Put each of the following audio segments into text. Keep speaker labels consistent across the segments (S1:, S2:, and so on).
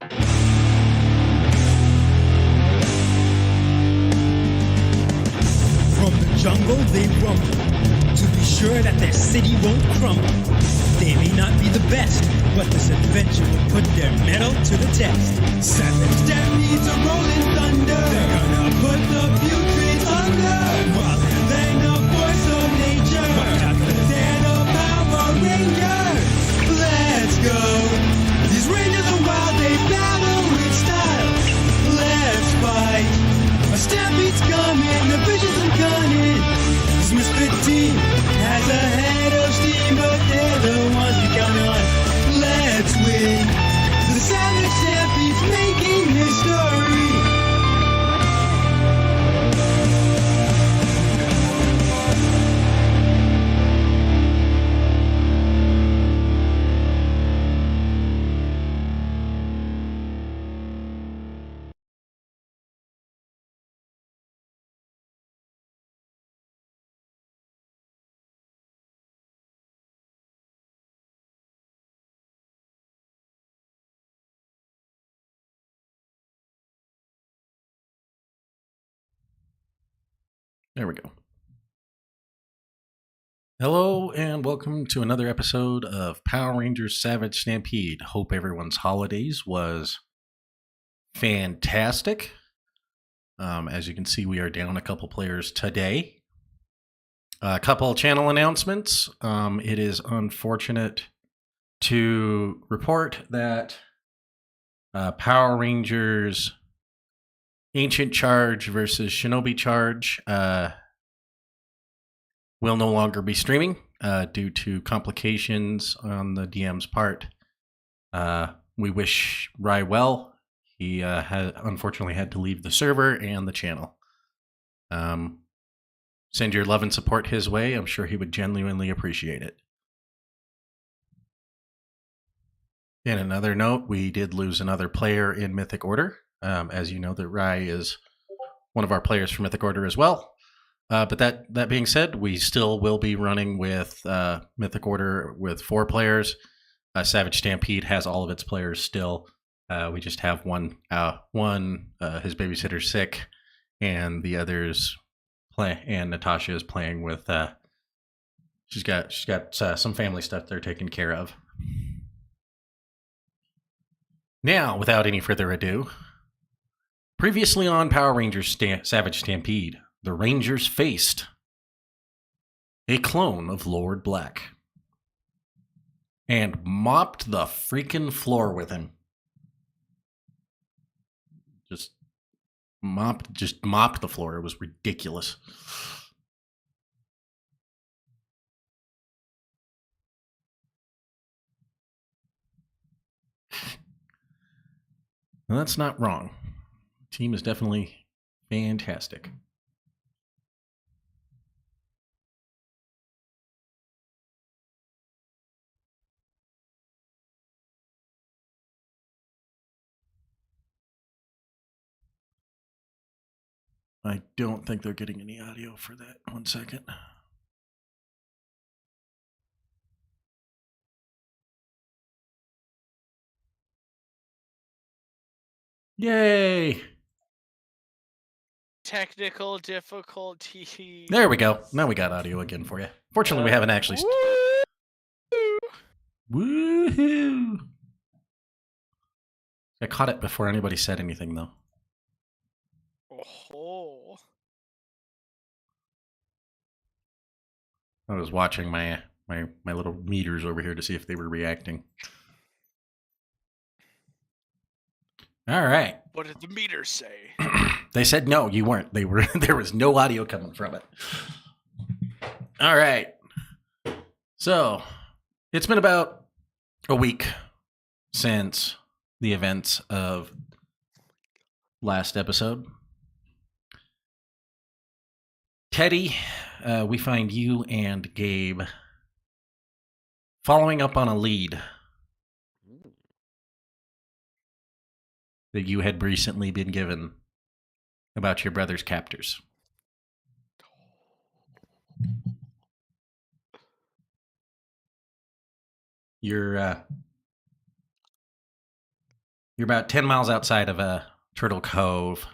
S1: From the jungle they rumble to be sure that their city won't crumble. They may not be the best, but this adventure will put their mettle to the test. Savage Stampede's a rolling thunder. They're gonna put the putrid under. While they're than the force of nature, they're the Power Rangers. Let's go. These Rangers are wild, they battle with style. Let's fight. A Stampede's coming, the bitches are gunning. This misfit team has a head of steam, but they're the ones we count on. Let's win. The Savage Stampede's making history.
S2: There we go. Hello and welcome to another episode of Power Rangers Savage Stampede. Hope everyone's holidays was fantastic. As you can see, we are down a couple players today. A couple channel announcements. It is unfortunate to report that Power Rangers Ancient Charge versus Shinobi Charge will no longer be streaming due to complications on the DM's part. We wish Rai well. He unfortunately had to leave the server and the channel. Send your love and support his way. I'm sure he would genuinely appreciate it. In another note, we did lose another player in Mythic Order. As you know, that Rai is one of our players for Mythic Order as well. But that being said, we still will be running with Mythic Order with 4 players. Savage Stampede has all of its players still. We just have one. His babysitter's sick, and the others play. And Natasha is playing with. She's got some family stuff they're taking care of. Now, without any further ado. Previously on Power Rangers Savage Stampede, the Rangers faced a clone of Lord Black and mopped the freaking floor with him. Just mopped the floor. It was ridiculous. Well, that's not wrong. Team is definitely fantastic. I don't think they're getting any audio for that. 1 second. Yay!
S3: Technical difficulty.
S2: There we go. Now we got audio again for you. Fortunately, we haven't actually. Woohoo! I caught it before anybody said anything, though.
S3: Oh.
S2: I was watching my little meters over here to see if they were reacting. All right.
S3: What did the meters say?
S2: They said no, you weren't. There was no audio coming from it. All right. So, it's been about a week since the events of last episode. Teddy, we find you and Gabe following up on a lead that you had recently been given about your brother's captors. You're You're about 10 miles outside of a Turtle Cove,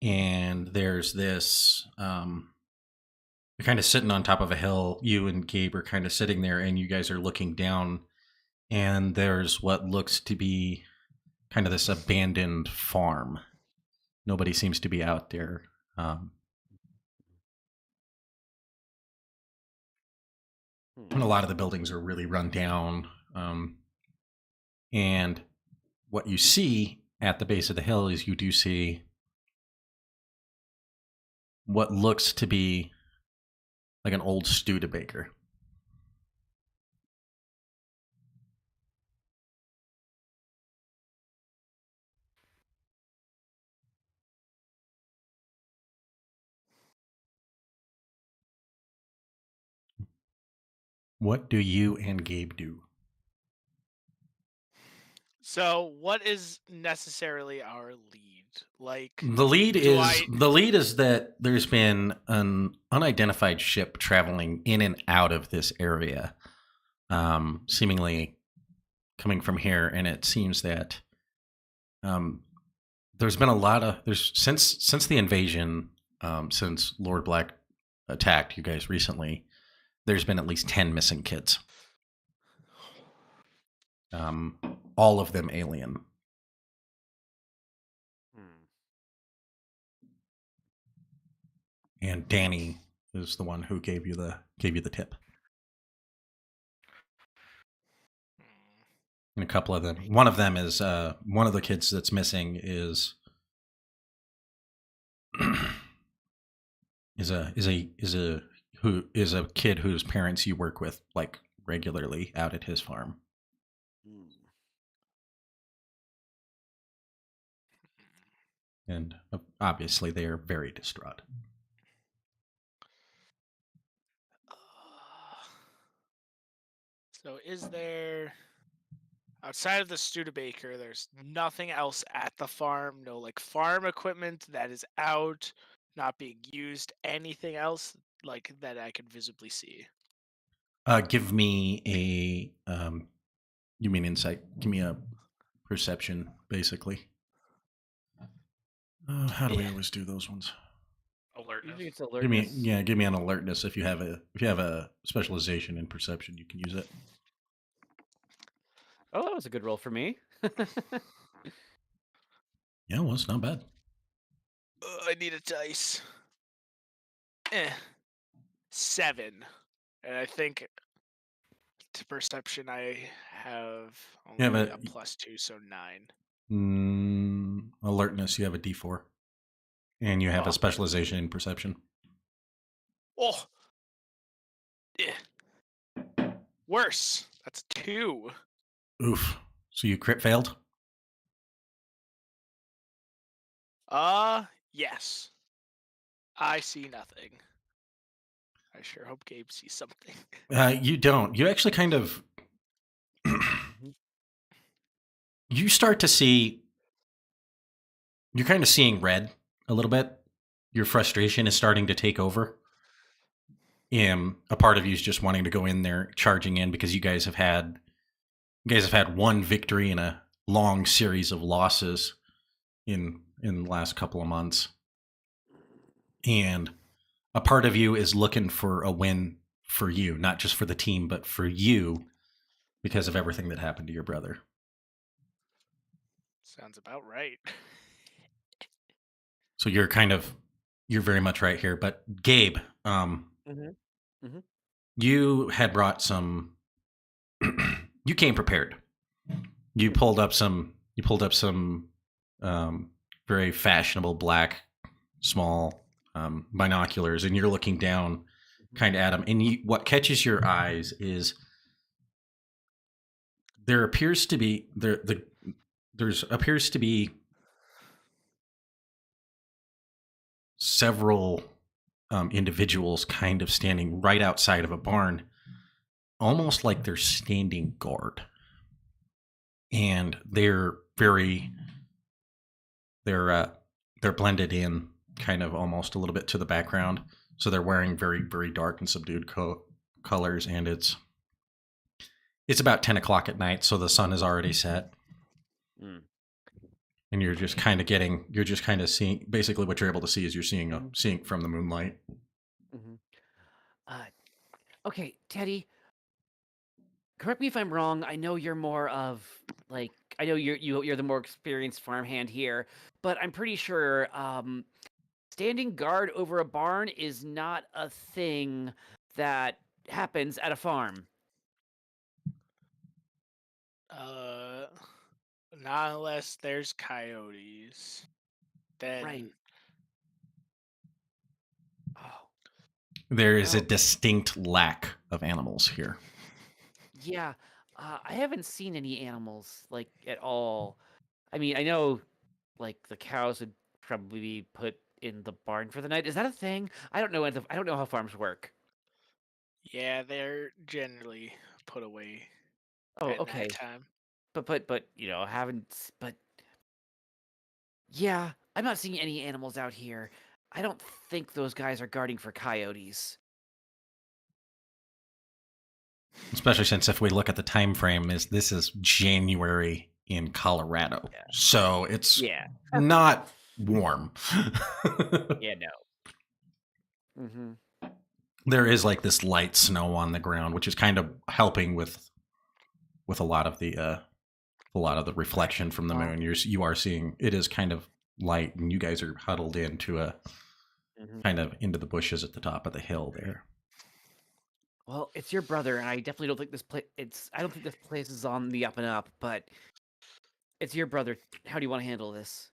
S2: and there's this. You're kind of sitting on top of a hill. You and Gabe are kind of sitting there, and you guys are looking down, and there's what looks to be kind of this abandoned farm. Nobody seems to be out there. And a lot of the buildings are really run down. And what you see at the base of the hill is you do see what looks to be like an old Studebaker. What do you and Gabe do?
S3: So, what is necessarily our lead? Like,
S2: The lead
S3: Do
S2: is that there's been an unidentified ship traveling in and out of this area, seemingly coming from here, and it seems that there's been a lot of since the invasion, since Lord Black attacked you guys recently. There's been at least 10 missing kids. All of them alien. And Danny is the one who gave you the tip. And a couple of them. One of them is one of the kids that's missing is a kid whose parents you work with like regularly out at his farm. And obviously they are very distraught.
S3: So, is there outside of the Studebaker? There's nothing else at the farm. No, like farm equipment that is out, not being used. Anything else like that I can visibly see?
S2: Give me a you mean insight? Give me a perception, basically. How do we always do those ones?
S3: Alertness.
S4: Usually it's alertness.
S2: Give me an alertness. If you have a specialization in perception, you can use it.
S4: Oh, that was a good roll for me.
S2: Yeah, well, it's not bad.
S3: I need a dice. 7. And I think to perception I have only a +2, so 9.
S2: Alertness, you have a D4. And you have a specialization in perception.
S3: Oh! Worse. That's 2.
S2: Oof. So you crit failed?
S3: Yes. I see nothing. I sure hope Gabe sees something.
S2: You don't. You actually kind of... you start to see... You're kind of seeing red a little bit. Your frustration is starting to take over. A part of you is just wanting to go in there, charging in, because you guys have had one victory in a long series of losses in the last couple of months. And a part of you is looking for a win for you, not just for the team, but for you, because of everything that happened to your brother.
S3: Sounds about right.
S2: So you're very much right here. But Gabe, you had brought some. You came prepared. You pulled up some very fashionable black small binoculars, and you're looking down kind of at them. And what catches your eyes is there appears to be several individuals kind of standing right outside of a barn, almost like they're standing guard. And they're blended in kind of almost a little bit to the background. So they're wearing very, very dark and subdued colors. And it's about 10 o'clock at night. So the sun is already set. and you're just kind of seeing. Basically, what you're able to see is you're seeing from the moonlight.
S4: Mm-hmm. Okay, Teddy. Correct me if I'm wrong. I know you're more of like I know you're the more experienced farmhand here, but I'm pretty sure standing guard over a barn is not a thing that happens at a farm.
S3: Not unless there's coyotes. Then
S4: Right. Oh,
S2: There is a
S4: well,
S2: distinct lack of animals here.
S4: yeah. I haven't seen any animals like at all. I mean, I know like the cows would probably be put in the barn for the night. Is that a thing? I don't know. I don't know how farms work.
S3: yeah, they're generally put away
S4: Oh,
S3: at
S4: okay.
S3: nighttime.
S4: But I haven't. But yeah, I'm not seeing any animals out here. I don't think those guys are guarding for coyotes.
S2: Especially since if we look at the time frame, this is January in Colorado,
S4: Yeah.
S2: so it's
S4: Yeah.
S2: not warm.
S4: Yeah. No. Mm-hmm.
S2: There is like this light snow on the ground, which is kind of helping with a lot of the reflection from the moon. You are seeing it is kind of light, and you guys are huddled into a kind of into the bushes at the top of the hill there.
S4: Well, it's your brother, and I definitely don't think this place. I don't think this place is on the up and up, but it's your brother. How do you want to handle this?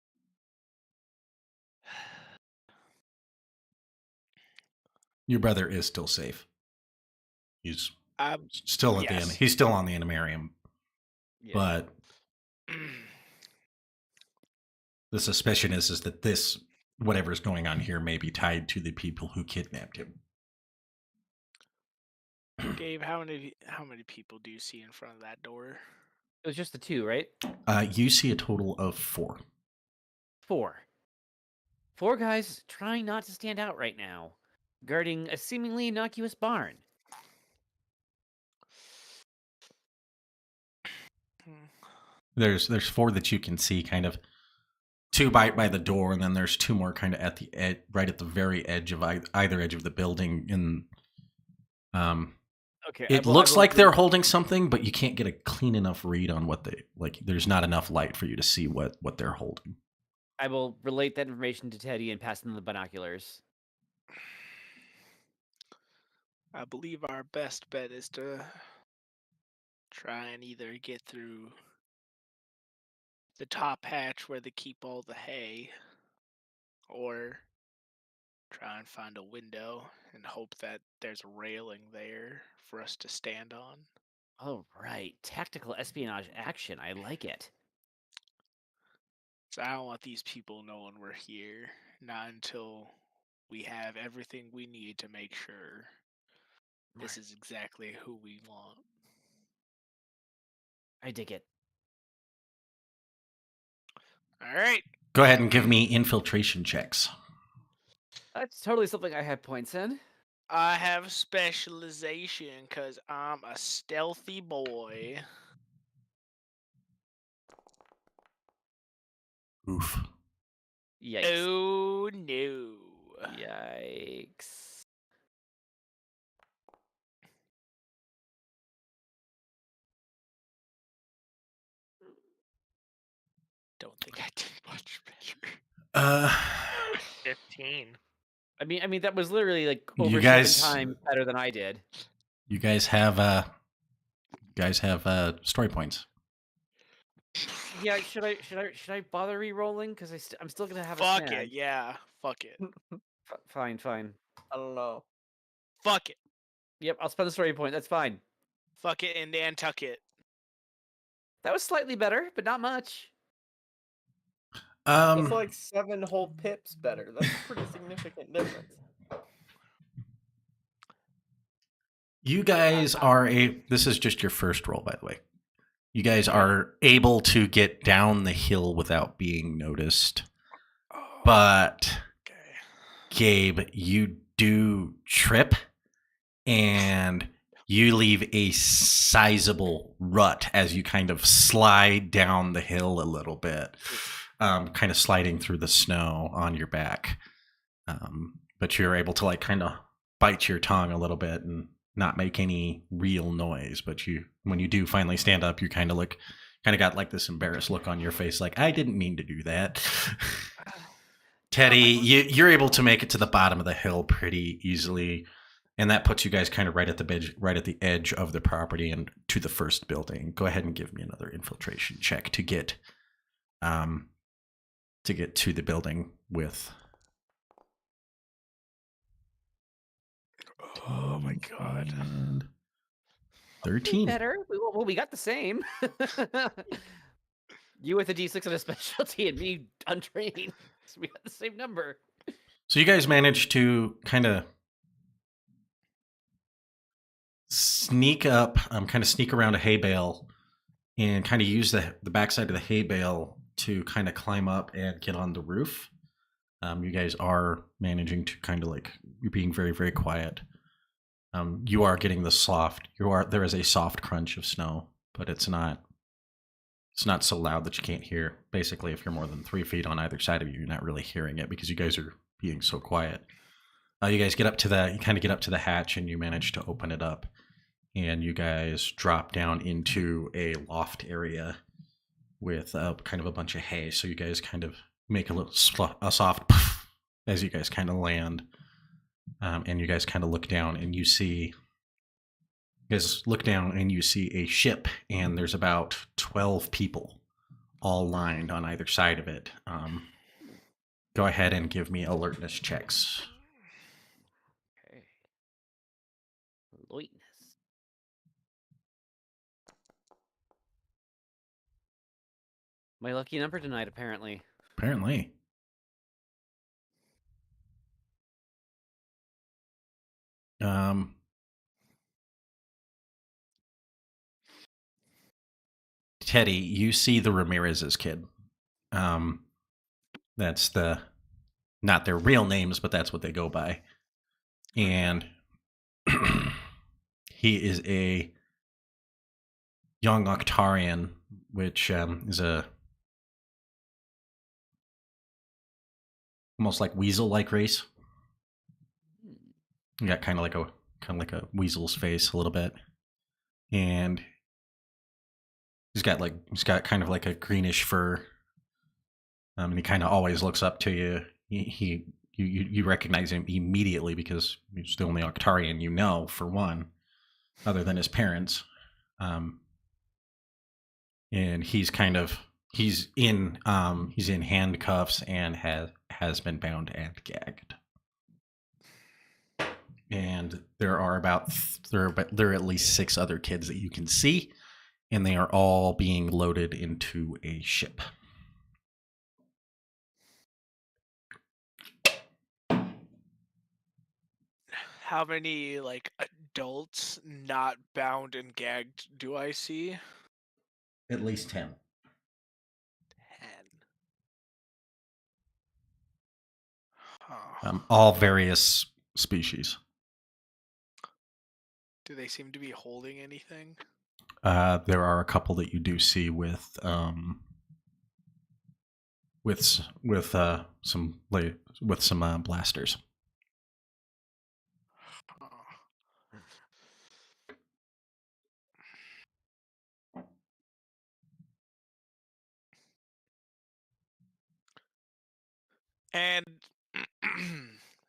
S2: Your brother is still safe. He's still at
S4: Yes.
S2: he's still on the animarium,
S4: Yeah.
S2: but the suspicion is that this whatever's going on here may be tied to the people who kidnapped him.
S3: Gabe, how many people do you see in front of that door?
S4: It was just the two, right?
S2: You see a total of 4.
S4: 4. 4 guys trying not to stand out right now, guarding a seemingly innocuous barn.
S2: There's 4 that you can see, kind of 2 by the door, and then there's 2 more kind of at the edge, right at the very edge of either edge of the building. And
S4: Okay,
S2: it looks like they're holding something, but you can't get a clean enough read on what they like. There's not enough light for you to see what they're holding.
S4: I will relate that information to Teddy and pass him the binoculars.
S3: I believe our best bet is to try and either get through the top hatch where they keep all the hay, or try and find a window and hope that there's a railing there for us to stand on.
S4: Oh, right. Tactical espionage action. I like it.
S3: So I don't want these people knowing we're here, not until we have everything we need to make sure this is exactly who we want.
S4: I dig it.
S3: All right.
S2: Go ahead and give me infiltration checks.
S4: That's totally something I have points in.
S3: I have specialization because I'm a stealthy boy.
S2: Oof.
S4: Yikes.
S3: Oh no.
S4: Yikes.
S3: Don't think I did much better. 15.
S4: I mean that was literally like over
S2: You guys-
S4: 7 times better than I did.
S2: You guys have story points.
S4: Yeah, should I bother re-rolling? Because I'm still gonna have a
S3: Fuck
S4: snag.
S3: it, yeah. Fuck it.
S4: Fine.
S5: I don't know.
S3: Fuck it.
S4: Yep, I'll spend the story point. That's fine.
S3: Fuck it and Nantucket.
S4: That was slightly better, but not much.
S5: That's like 7 whole pips better. That's a pretty significant difference.
S2: You guys are this is just your first roll, by the way. You guys are able to get down the hill without being noticed. But
S3: Okay.
S2: Gabe, you do trip and you leave a sizable rut as you kind of slide down the hill a little bit. kind of sliding through the snow on your back. But you're able to like kind of bite your tongue a little bit and not make any real noise. But when you do finally stand up, you kind of got like this embarrassed look on your face, like I didn't mean to do that. Teddy, you're able to make it to the bottom of the hill pretty easily, and that puts you guys kind of right at the edge of the property and to the first building. Go ahead and give me another infiltration check to get to the building with.
S3: Oh my god.
S2: 13.
S4: Better. We got the same. You with a D6 and a specialty, and me untrained. So we got the same number.
S2: So you guys managed to kind of sneak up, kind of sneak around a hay bale and kind of use the backside of the hay bale to kind of climb up and get on the roof. You guys are managing to kind of like, you're being very, very quiet. You are getting there is a soft crunch of snow, but it's not so loud that you can't hear. Basically, if you're more than 3 feet on either side of you, you're not really hearing it because you guys are being so quiet. You guys get up to the hatch and you manage to open it up, and you guys drop down into a loft area with kind of a bunch of hay. So you guys kind of make a soft poof as you guys kind of land, and you guys kind of look down and you see a ship, and there's about 12 people all lined on either side of it. Go ahead and give me alertness checks.
S4: Okay. Alertness. My lucky number tonight, apparently.
S2: Apparently. Teddy, you see the Ramirez's kid. That's not their real names, but that's what they go by. And he is a young Octarian, which is a almost like weasel-like race. You got kind of like a weasel's face a little bit, and he's got kind of like a greenish fur, and he kind of always looks up to you. You recognize him immediately because he's the only Octarian you know, for one, other than his parents. And he's in handcuffs and has been bound and gagged. And there are at least 6 other kids that you can see, and they are all being loaded into a ship.
S3: How many like adults not bound and gagged do I see?
S2: At least 10.
S3: 10. Huh.
S2: All various species.
S3: Do they seem to be holding anything?
S2: There are a couple that you do see with some blasters.
S3: Huh. And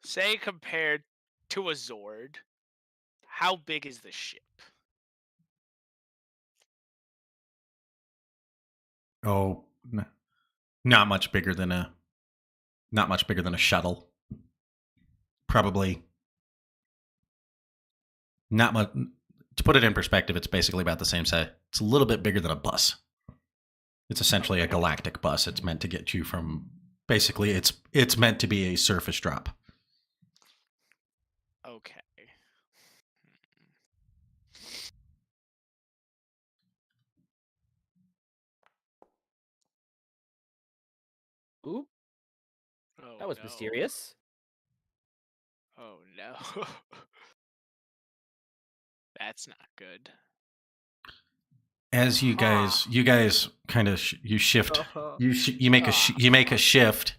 S3: say compared to a Zord, how big is the ship?
S2: Oh, not much bigger than a shuttle. Probably not much. To put it in perspective, it's basically about the same size. It's a little bit bigger than a bus. It's essentially a galactic bus. It's meant to get you from. Basically, it's meant to be a surface drop.
S3: Okay.
S4: Oop,
S3: Oh,
S4: that was
S3: no.
S4: mysterious.
S3: Oh no. That's not good.
S2: as you guys kind of you shift,
S5: Uh-huh.
S2: you make a shift,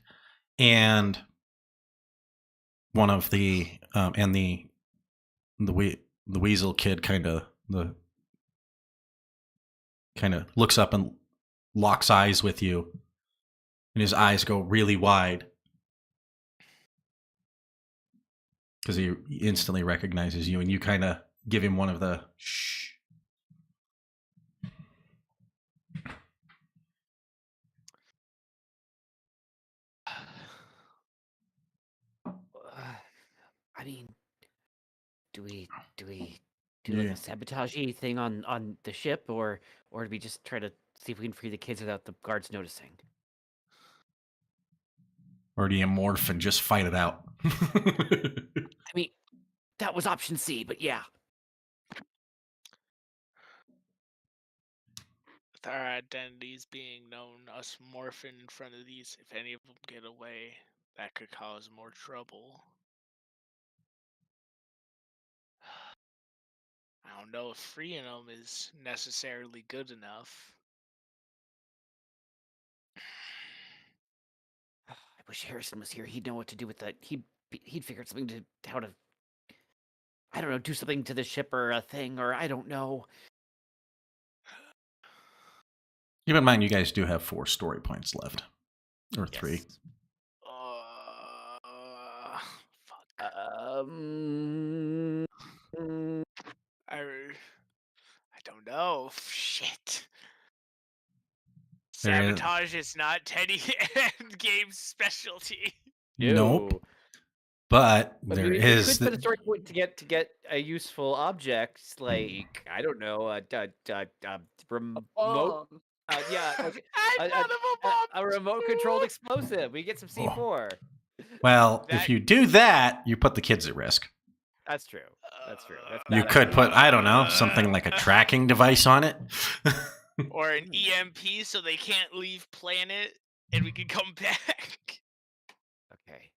S2: and one of the and the weasel kid kind of looks up and locks eyes with you, and his eyes go really wide because he instantly recognizes you, and you kind of give him one of the shh.
S4: I mean, do we do
S2: Yeah.
S4: like a sabotage thing on the ship, or do we just try to see if we can free the kids without the guards noticing?
S2: Or do you morph and just fight it out?
S4: I mean, that was option C, but yeah.
S3: With our identities being known, us morphing in front of these, if any of them get away, that could cause more trouble. I don't know if freeing them is necessarily good enough.
S4: I wish Harrison was here. He'd know what to do with that. He'd figure out something to how to, I don't know, do something to the ship or a thing, or I don't know.
S2: Keep in mind, you guys do have 4 story points left, or 3.
S4: Yes.
S3: Fuck. I don't know. Shit.
S2: There is-
S3: Sabotage is not Teddy Game's specialty.
S2: Nope. But
S4: But
S2: there
S4: we
S2: is
S4: could spend a story point to get a useful object, like I don't know, remote.
S5: Bomb.
S4: Yeah, like
S3: I thought of a bomb.
S4: a remote controlled
S3: too.
S4: explosive. We get some C4.
S2: well, if
S3: That-
S2: you do that, you put the kids at risk.
S4: That's true. That's true. That's
S2: You
S4: bad
S2: could
S4: idea.
S2: put, I don't know, something like a tracking device on it.
S3: Or an EMP so they can't leave planet and we can come back.
S4: Okay.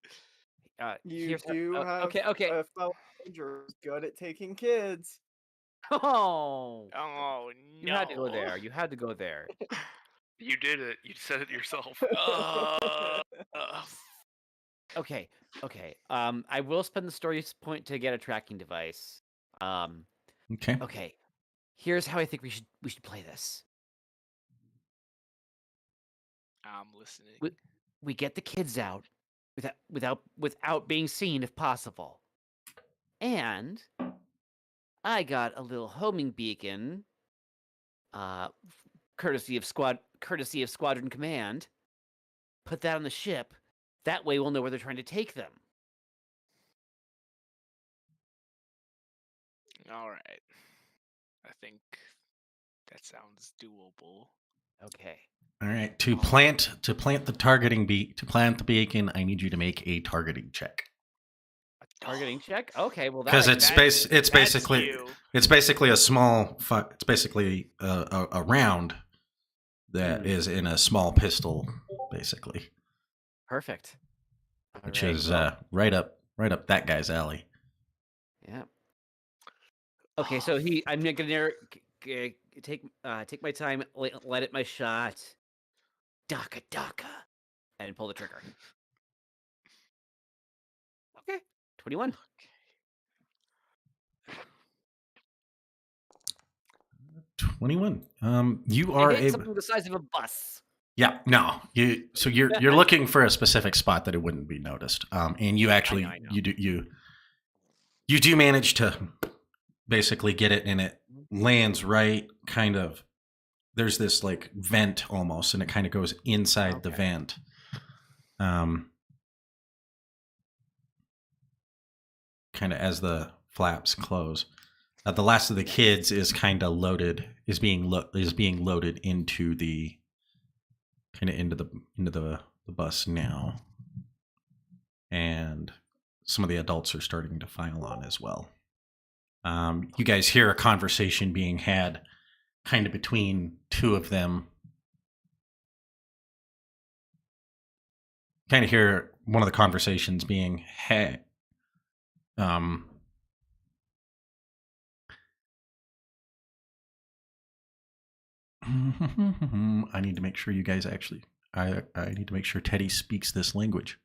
S5: You
S4: here's
S5: do have
S4: okay.
S5: a fellow ranger who's good at taking kids.
S4: Oh,
S3: Oh
S4: you
S3: no.
S4: had to go there. You had to go there.
S6: You did it. You said it yourself.
S3: Uh,
S4: Okay. I will spend the story point to get a tracking device.
S2: Okay.
S4: Okay. Here's how I think we should play this.
S3: I'm listening.
S4: We get the kids out without being seen if possible. And I got a little homing beacon, courtesy of Squadron Command. Put that on the ship. That way we'll know where they're trying to take them.
S3: All right. I think that sounds doable.
S4: Okay.
S2: All right. To plant the beacon, I need you to make a targeting check.
S4: A targeting check? Okay, well
S2: Because
S4: that's
S2: it's basically
S3: you.
S2: it's basically a small it's basically a round that is in a small pistol, basically,
S4: perfect.
S2: which
S4: Alright,
S2: is
S4: well,
S2: right up that guy's alley.
S4: yeah. Okay, so I'm gonna take my time, let it my shot. Daka, and pull the trigger. Okay, 21.
S2: 21. You
S4: I
S2: are
S4: hit
S2: able.
S4: something the size of a bus.
S2: Yeah, no. You're looking for a specific spot that it wouldn't be noticed. And you actually
S4: I know.
S2: you do manage to basically get it, and it lands right kind of. There's this like vent almost, and it kind of goes inside the
S4: Okay.
S2: vent. Kind of as the flaps close. The last of the kids is kind of loaded, is being loaded into the into the bus now, and some of the adults are starting to file on as well. You guys hear a conversation being had, kind of between 2 of them. Kind of hear one of the conversations being had. I need to make sure you guys actually. I need to make sure Teddy speaks this language.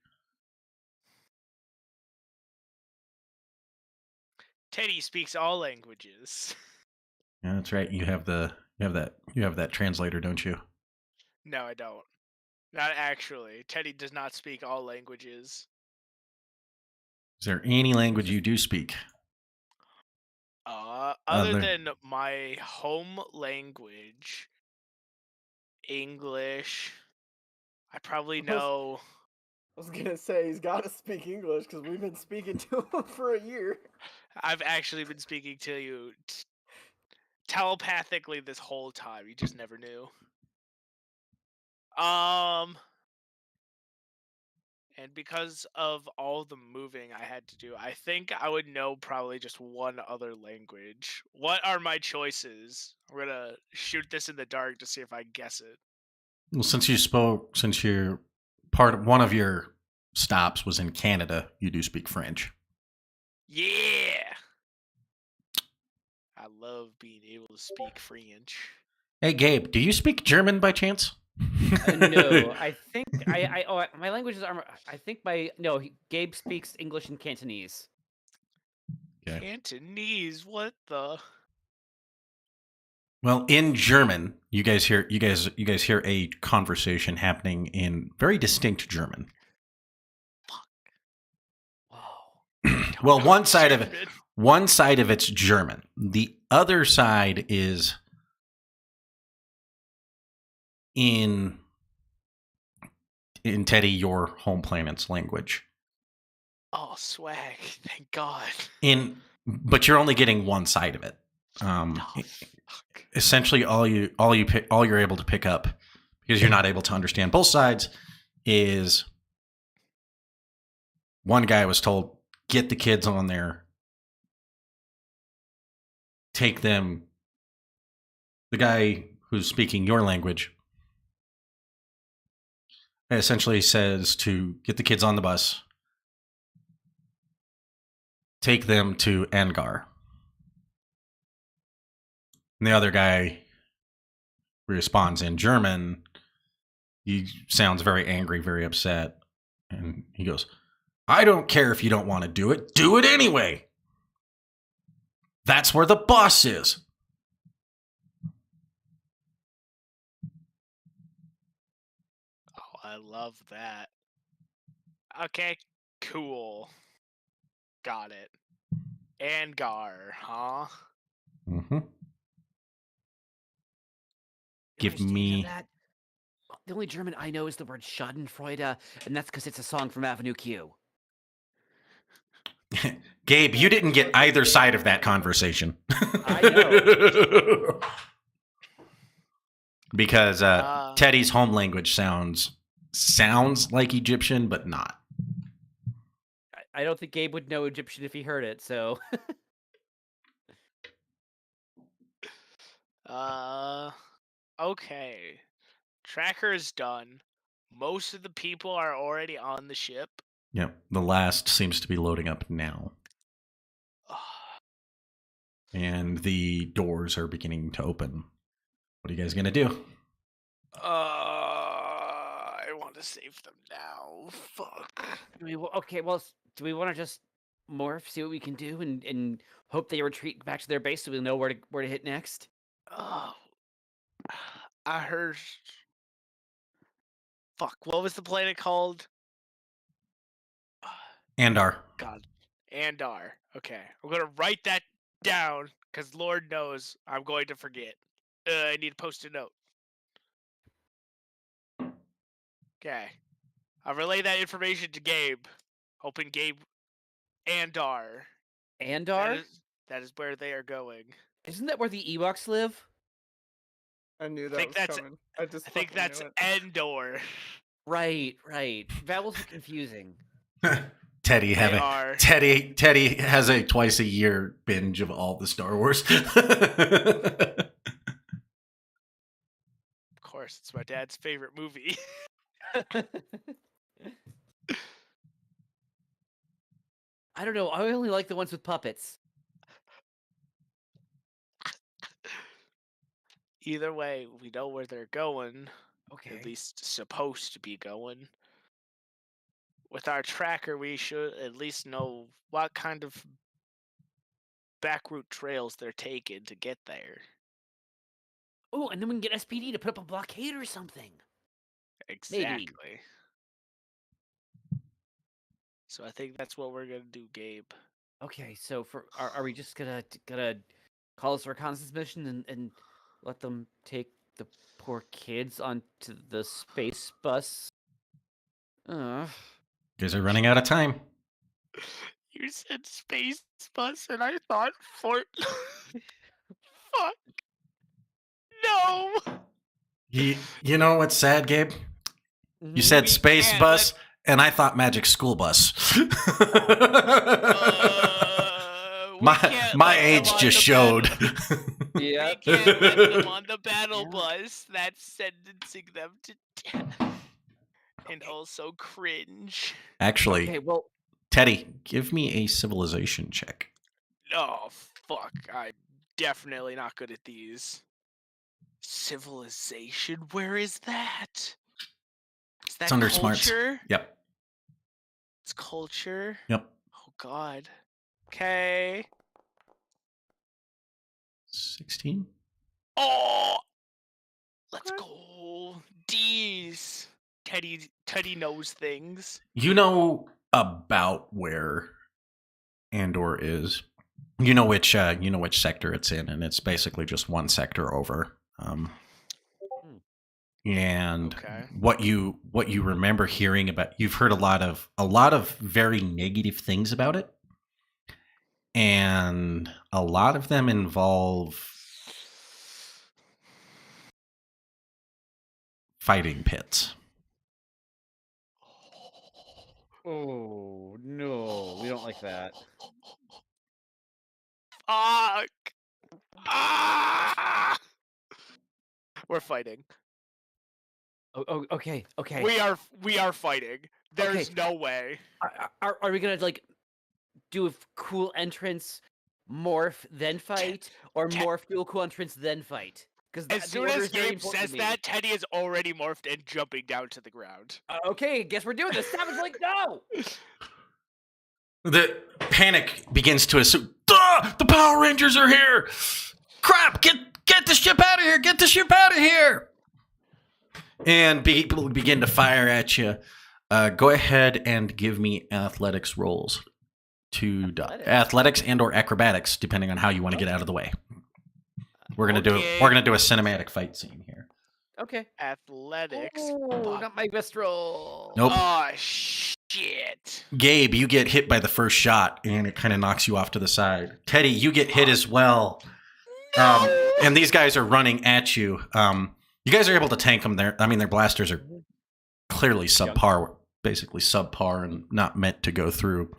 S3: Teddy speaks all languages.
S2: Yeah, that's right. You have that translator, don't you?
S3: No, I don't. Not actually. Teddy does not speak all languages.
S2: Is there any language you do speak?
S3: Other than my home language, English, I probably know.
S5: I was gonna say he's got to speak English because we've been speaking to him for a year.
S3: I've actually been speaking to you telepathically this whole time. You just never knew. And because of all the moving I had to do, I think I would know probably just one other language. What are my choices? We're gonna shoot this in the dark to see if I guess it.
S2: Well, since your one of your stops was in Canada, you do speak French.
S3: Yeah! I love being able to speak French.
S2: Hey, Gabe, do you speak German by chance?
S4: No, I think my languages are. I think Gabe speaks English and Cantonese.
S2: Okay.
S3: Cantonese, what the?
S2: Well, in German, you guys hear a conversation happening in very distinct German.
S4: Whoa.
S2: Well, one side of it's German. The other side is in Teddy, your home planet's language.
S3: Oh, swag! Thank God.
S2: But you're only getting one side of it.
S3: Fuck.
S2: Essentially, all you're able to pick up, because you're not able to understand both sides, is one guy was told, "Get the kids on there, take them." The guy who's speaking your language essentially says to get the kids on the bus, take them to Angar. And the other guy responds in German. He sounds very angry, very upset. And he goes, I don't care if you don't want to do it anyway. That's where the boss is.
S3: Oh, I love that. Okay, cool. Got it. Angar, huh?
S2: Mm-hmm.
S4: The
S2: Give
S4: understanding of
S2: me...
S4: that. The only German I know is the word Schadenfreude, and that's because it's a song from Avenue Q.
S2: Gabe, you didn't get either side of that conversation.
S4: I know.
S2: Because Teddy's home language sounds like Egyptian, but not.
S4: I don't think Gabe would know Egyptian if he heard it, so...
S3: Okay. Tracker is done. Most of the people are already on the ship.
S2: Yep, the last seems to be loading up now. And the doors are beginning to open. What are you guys going to do?
S3: I want to save them now. Fuck.
S4: Okay, well, do we want to just morph, see what we can do, and hope they retreat back to their base so we'll know where to hit next?
S3: I heard. Fuck, what was the planet called?
S2: Andar.
S3: God. Andar. Okay. I'm going to write that down because Lord knows I'm going to forget. I need to post a note. Okay. I'll relay that information to Gabe. Hoping Gabe. Andar.
S4: Andar?
S3: That is where they are going.
S4: Isn't that where the Ewoks live?
S5: I knew
S3: think
S5: that was
S3: that's-
S5: coming. I
S3: think that's
S5: knew it.
S3: Endor.
S4: Right. Vowels are confusing.
S2: Teddy Teddy has a twice a year binge of all the Star Wars.
S3: Of course, it's my dad's favorite movie.
S4: I don't know. I only like the ones with puppets.
S3: Either way, we know where they're going.
S4: Okay.
S3: At least supposed to be going. With our tracker, we should at least know what kind of back route trails they're taking to get there.
S4: Oh, and then we can get SPD to put up a blockade or something.
S3: Exactly. So I think that's what we're gonna do, Gabe.
S4: Okay, so are we just gonna call this a reconnaissance mission and let them take the poor kids onto the space bus?
S2: You guys are running out of time.
S3: You said space bus, and I thought Fort. Fuck. No.
S2: You know what's sad, Gabe? You said
S3: We
S2: space
S3: can't
S2: bus, and I thought magic school bus.
S3: We can't
S2: my
S3: let them
S2: age
S3: on
S2: just
S3: the
S2: showed.
S4: Yeah.
S3: We can't let them on the battle
S4: Yeah.
S3: bus. That's sentencing them to death. And also cringe.
S2: Actually,
S4: Okay, well,
S2: Teddy, give me a civilization check.
S3: Oh, fuck. I'm definitely not good at these. Civilization? Where is that? Is that
S2: It's under smarts.
S3: culture?
S2: Yep.
S3: It's culture?
S2: Yep.
S3: Oh, God. Okay.
S2: 16.
S3: Oh! Let's
S4: Okay.
S3: go. D's. Teddy knows things.
S2: You know about where Andor is. You know which sector it's in, and it's basically just one sector over. And
S3: Okay.
S2: what you remember hearing about, you've heard a lot of very negative things about it, and a lot of them involve fighting pits.
S4: oh no, we don't like that.
S3: Fuck. Ah! We're fighting.
S4: Oh, okay.
S3: We are fighting. There's
S4: Okay.
S3: no way.
S4: Are we gonna like do a cool entrance, morph, then fight, or morph, do a cool entrance, then fight? Because
S3: As soon as Gabe says that, Teddy is already morphed and jumping down to the ground.
S4: Okay, guess we're doing this. Savage, like, no!
S2: The panic begins to assume. The Power Rangers are here! Crap! Get the ship out of here! Get the ship out of here! And people begin to fire at you. Go ahead and give me athletics rolls. Athletics and or acrobatics, depending on how you want to get out of the way. We're gonna do a cinematic fight scene here.
S4: Okay.
S3: Athletics.
S4: Oh, not my best roll.
S2: Nope.
S3: Oh, shit.
S2: Gabe, you get hit by the first shot, and it kind of knocks you off to the side. Teddy, you get hit as well.
S3: No!
S2: And these guys are running at you. You guys are able to tank them there. I mean, their blasters are clearly subpar, basically subpar, and not meant to go through.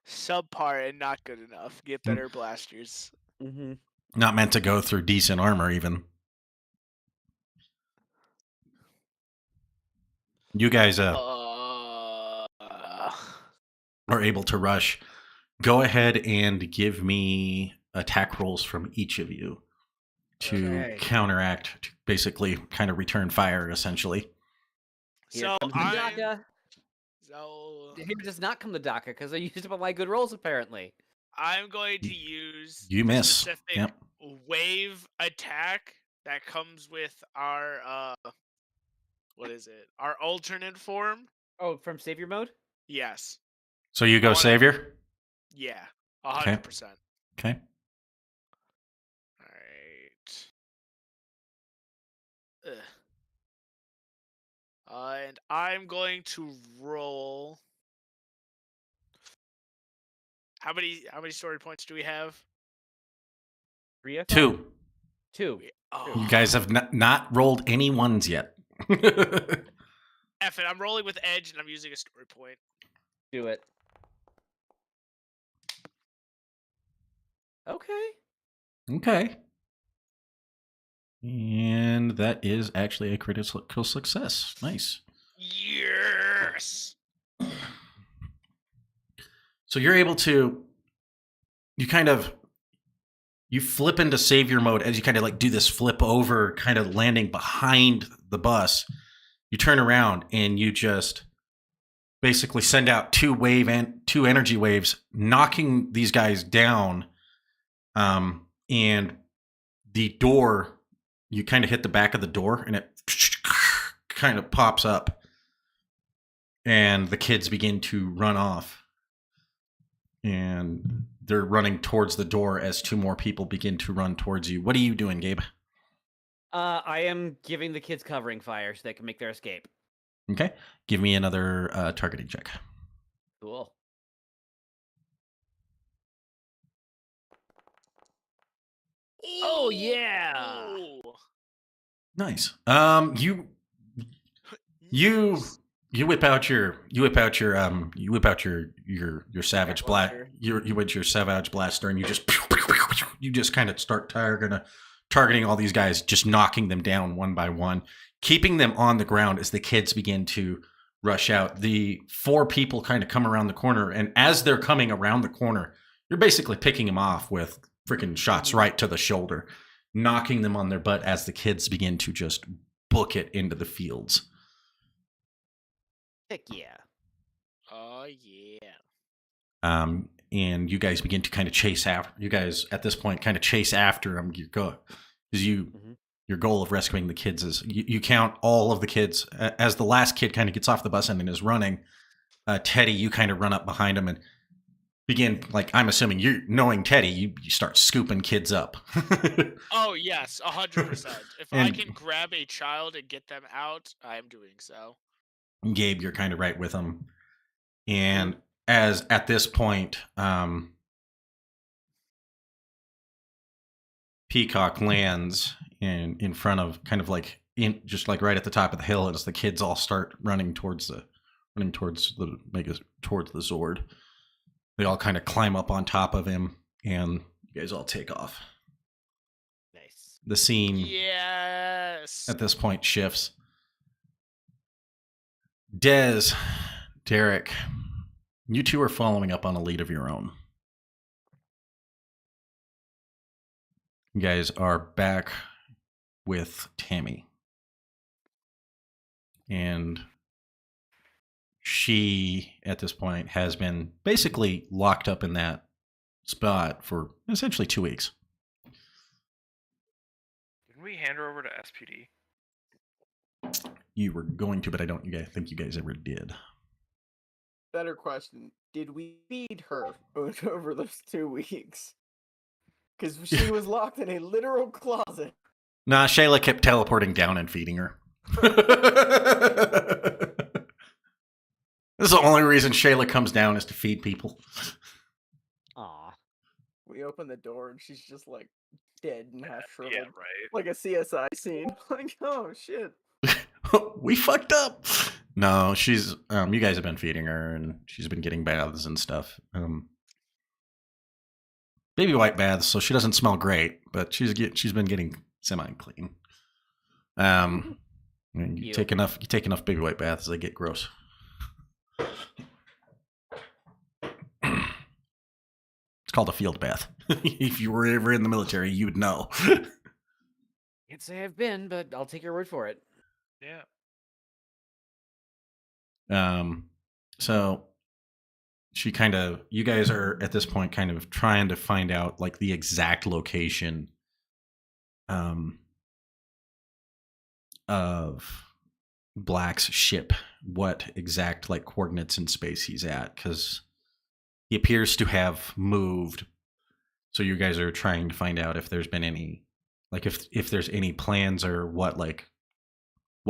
S3: Subpar and not good enough. Get better blasters.
S4: Mm-hmm.
S2: Not meant to go through decent armor, even. You guys are able to rush. Go ahead and give me attack rolls from each of you to counteract, to basically kind of return fire, essentially.
S4: Here comes the DACA.
S3: So
S4: Here does not come the DACA because I used up all my good rolls, apparently.
S3: I'm going to use
S2: You
S3: the
S2: miss.
S3: specific
S2: Yep.
S3: wave attack that comes with our what is it? Our alternate form?
S4: Oh, from Savior mode?
S3: Yes.
S2: So you go Savior?
S3: Yeah.
S2: Okay.
S3: 100%.
S2: Okay.
S3: Alright. And I'm going to roll. How many story points do we have?
S4: 3 of
S2: 2.
S4: 2.
S3: Oh.
S2: You guys have not rolled any ones yet.
S3: F it. I'm rolling with edge and I'm using a story point.
S4: Do it. Okay.
S2: Okay. And that is actually a critical success. Nice.
S3: Yes.
S2: So you're able to, you kind of you flip into savior mode as you kind of like do this flip over, kind of landing behind the bus. You turn around and you just basically send out two energy waves, knocking these guys down. And the door, you kind of hit the back of the door and it kind of pops up and the kids begin to run off and they're running towards the door as two more people begin to run towards you. What are you doing, Gabe?
S4: I am giving the kids covering fire so they can make their escape.
S2: Okay. Give me another targeting check.
S4: Cool. Oh yeah.
S3: Ooh.
S2: Nice. You whip out your savage blast. You whip your savage blaster and you just kind of start targeting all these guys, just knocking them down one by one, keeping them on the ground as the kids begin to rush out. The four people kind of come around the corner, and as they're coming around the corner, you're basically picking them off with freaking shots right to the shoulder, knocking them on their butt as the kids begin to just book it into the fields.
S4: Heck yeah.
S3: Oh yeah.
S2: And you guys begin to kind of chase after. You guys at this point kind of chase after them. Because your goal of rescuing the kids is you count all of the kids as the last kid kind of gets off the bus and is running. Teddy, you kind of run up behind him and begin, like, I'm assuming you knowing Teddy, you start scooping kids up.
S3: Oh yes, 100%. If I can grab a child and get them out, I am doing so.
S2: Gabe, you're kind of right with him. And as at this point, Peacock lands in front of kind of like just like right at the top of the hill as the kids all start running towards the Zord. They all kind of climb up on top of him and you guys all take off.
S4: Nice.
S2: The scene
S3: Yes.
S2: at this point shifts. Dez, Derek, you two are following up on a lead of your own. You guys are back with Tammy. And she, at this point, has been basically locked up in that spot for essentially 2 weeks.
S6: Didn't we hand her over to SPD?
S2: You were going to, but I don't think you guys ever did.
S5: Better question. Did we feed her over those 2 weeks? Because she was locked in a literal closet.
S2: Nah, Shayla kept teleporting down and feeding her. This is the only reason Shayla comes down is to feed people.
S4: Aw.
S5: We open the door and she's just like dead and half shriveled.
S6: Yeah, right.
S5: Like a CSI scene. Like, oh shit.
S2: We fucked up. No, she's you guys have been feeding her and she's been getting baths and stuff. Baby white baths, so she doesn't smell great, but she's been getting semi-clean. You take enough baby white baths, they get gross. It's called a field bath. If you were ever in the military, you would know.
S4: Can't say I've been, but I'll take your word for it.
S6: Yeah.
S2: So you guys are at this point kind of trying to find out like the exact location of Black's ship, what exact like coordinates in space he's at, because he appears to have moved. So you guys are trying to find out if there's been any, like if there's any plans or what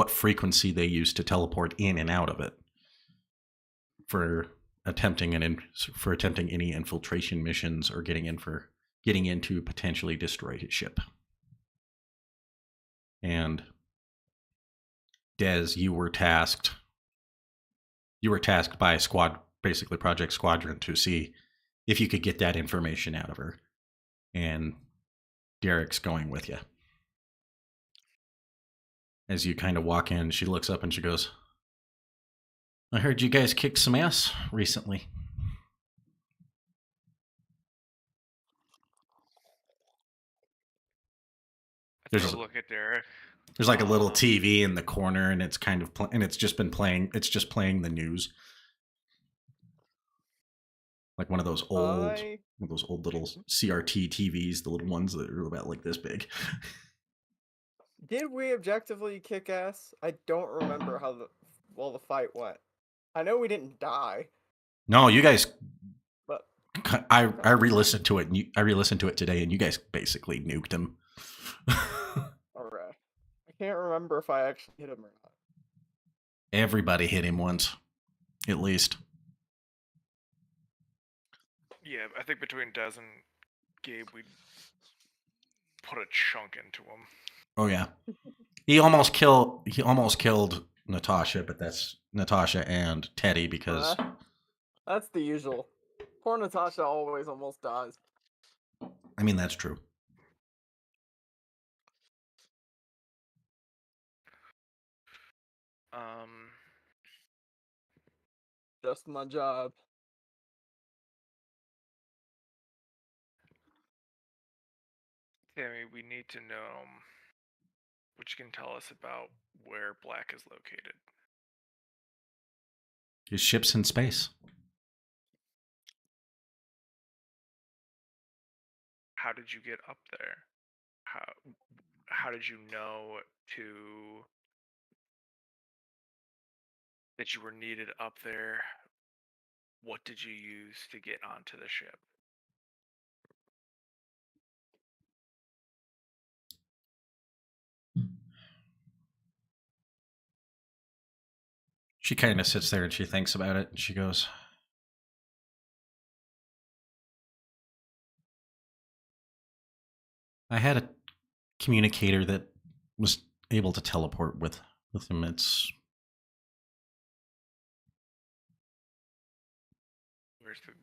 S2: frequency they use to teleport in and out of it for attempting any infiltration missions or getting in to potentially destroy his ship. And Dez, you were tasked by basically Project Squadron to see if you could get that information out of her. And Derek's going with you. As you kind of walk in, she looks up and she goes, I heard you guys kicked some ass recently. There's
S6: Go look at Derek.
S2: there's like a little
S6: Um,
S2: TV in the corner, and it's kind of and it's just been playing. It's just playing the news, like one of those
S5: I
S2: old little CRT TVs, the little ones that are about like this big.
S5: did we objectively kick ass? I don't remember how the fight went. I know we didn't die,
S2: No, you guys.
S5: but
S2: I re-listened to it. And I re-listened to it today, and you guys basically nuked him.
S5: alright. I can't remember if I actually hit him or not.
S2: Everybody hit him once, at least.
S6: yeah, I think between Dez and Gabe, we put a chunk into him.
S2: Oh yeah, he almost killed Natasha, but that's Natasha and Teddy because
S5: That's the usual. Poor Natasha always almost dies.
S2: I mean that's true.
S5: Just my job.
S6: Tammy, we need to know what you can tell us about where Black is located.
S2: His ship's in space.
S6: How did you get up there? How did you know that you were needed up there? What did you use to get onto the ship?
S2: She kind of sits there and she thinks about it, and she goes, I had a communicator that was able to teleport with him.
S6: Where's the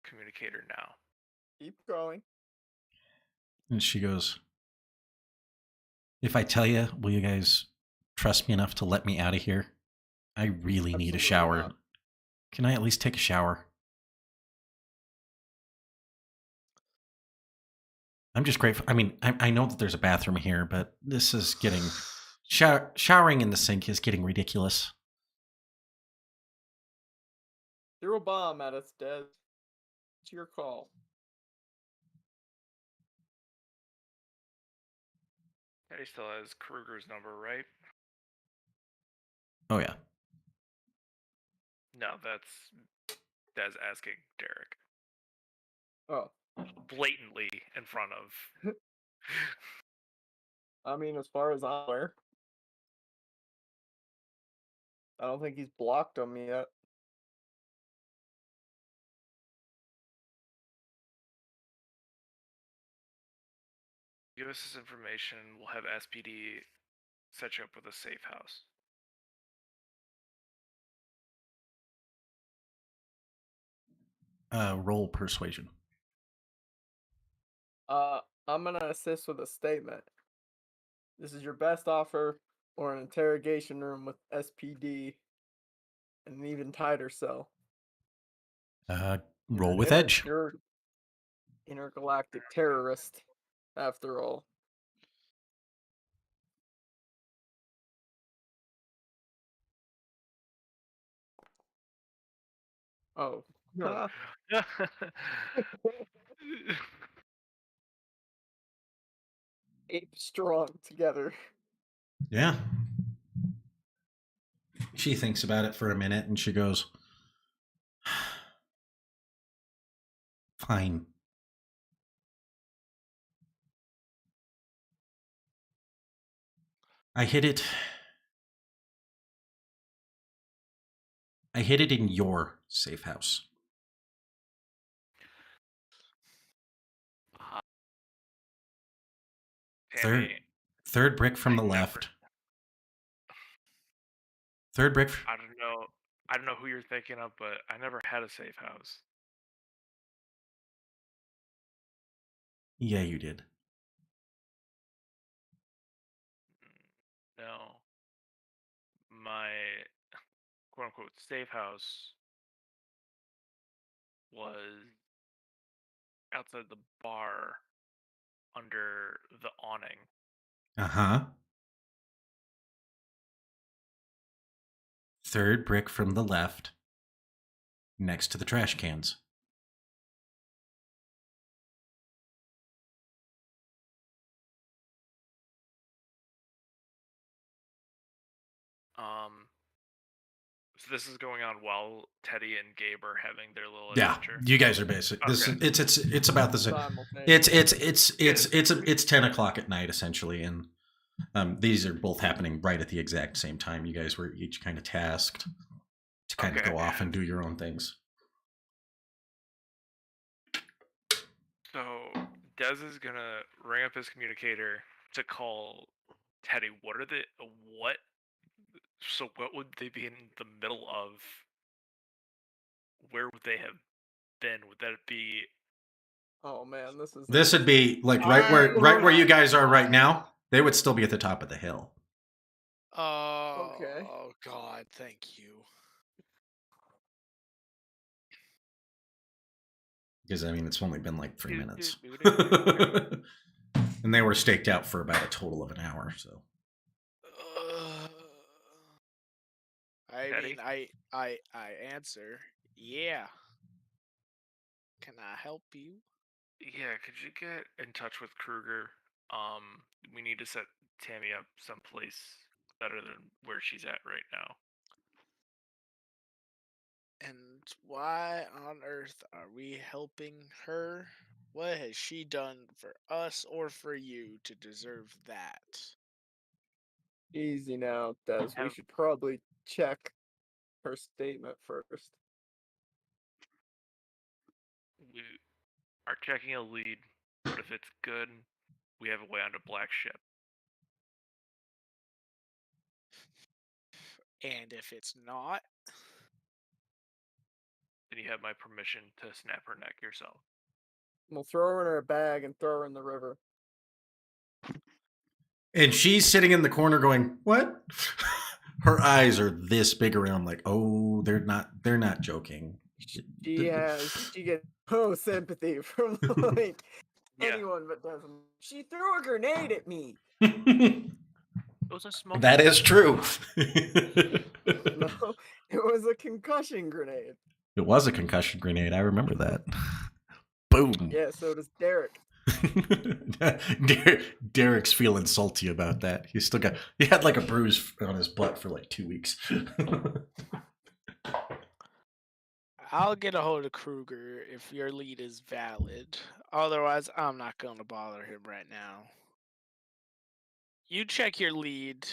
S6: communicator now?
S5: Keep going.
S2: And she goes, if I tell you, will you guys trust me enough to let me out of here? I really need a
S5: Absolutely
S2: shower.
S5: not.
S2: Can I at least take a shower? I'm just grateful. I mean, I know that there's a bathroom here, but this is getting showering in the sink is getting ridiculous.
S5: Threw a bomb at us, Des. It's your call.
S6: He still has Kruger's number, right?
S2: Oh yeah.
S6: No, that's asking Derek.
S5: Oh.
S6: Blatantly in front of.
S5: I mean, as far as I'm aware. I don't think he's blocked him yet.
S6: Give us this information, we'll have SPD set you up with a safe house.
S2: Roll persuasion.
S5: I'm gonna assist with a statement. This is your best offer, or an interrogation room with SPD, and an even tighter cell.
S2: Roll with edge.
S5: You're intergalactic terrorist, after all. Oh.
S6: No.
S5: 8 strong together.
S2: Yeah. She thinks about it for a minute and she goes, fine. I hid it in your safe house.
S6: Tammy,
S2: Third brick from the
S6: I never-
S2: left. Third brick.
S6: I don't know who you're thinking of, but I never had a safe house.
S2: Yeah, you did.
S6: No. My quote unquote safe house was outside the bar under the awning
S2: Uh-huh. Third brick from the left, next to the trash cans.
S6: So this is going on while Teddy and Gabe are having their little
S2: Yeah,
S6: adventure.
S2: you guys are basic. This
S6: Okay.
S2: it's about the same. It's 10 o'clock at night essentially, and these are both happening right at the exact same time. You guys were each kind of tasked to kind of
S6: Okay.
S2: go off and do your own things.
S6: So Dez is gonna ring up his communicator to call Teddy. So what would they be in the middle of? Where would they have been? Would that be?
S5: Oh man, this is.
S2: This would be like right where you guys are right now. They would still be at the top of the hill.
S3: Oh,
S5: Okay.
S3: oh God, thank you.
S2: Because I mean, it's only been like 3 minutes,
S6: Okay.
S2: and they were staked out for about a total of an hour. So
S3: I
S6: Teddy?
S3: mean, I answer. Yeah. Can I help you?
S6: Yeah, could you get in touch with Kruger? We need to set Tammy up someplace better than where she's at right now.
S3: And why on earth are we helping her? What has she done for us or for you to deserve that?
S5: Easy now, Des. We
S6: Have-
S5: should probably check her statement first.
S6: We are checking a lead, but if it's good, we have a way onto Black Ship.
S3: And if it's not,
S6: Then you have my permission to snap her neck yourself.
S5: We'll throw her in a bag and throw her in the river.
S2: and she's sitting in the corner going, "What?" Her eyes are this big around, like, "Oh, they're not joking."
S5: She gets no sympathy from like anyone but Desmond. She threw a grenade at me.
S6: It was a smoke.
S2: That is true.
S5: No, it was a concussion grenade.
S2: It was a concussion grenade. I remember that. Boom.
S5: Yeah, so does Derek.
S2: Derek's feeling salty about that. He had like a bruise on his butt for like 2 weeks.
S3: I'll get a hold of Kruger if your lead is valid. Otherwise, I'm not going to bother him right now. You check your lead,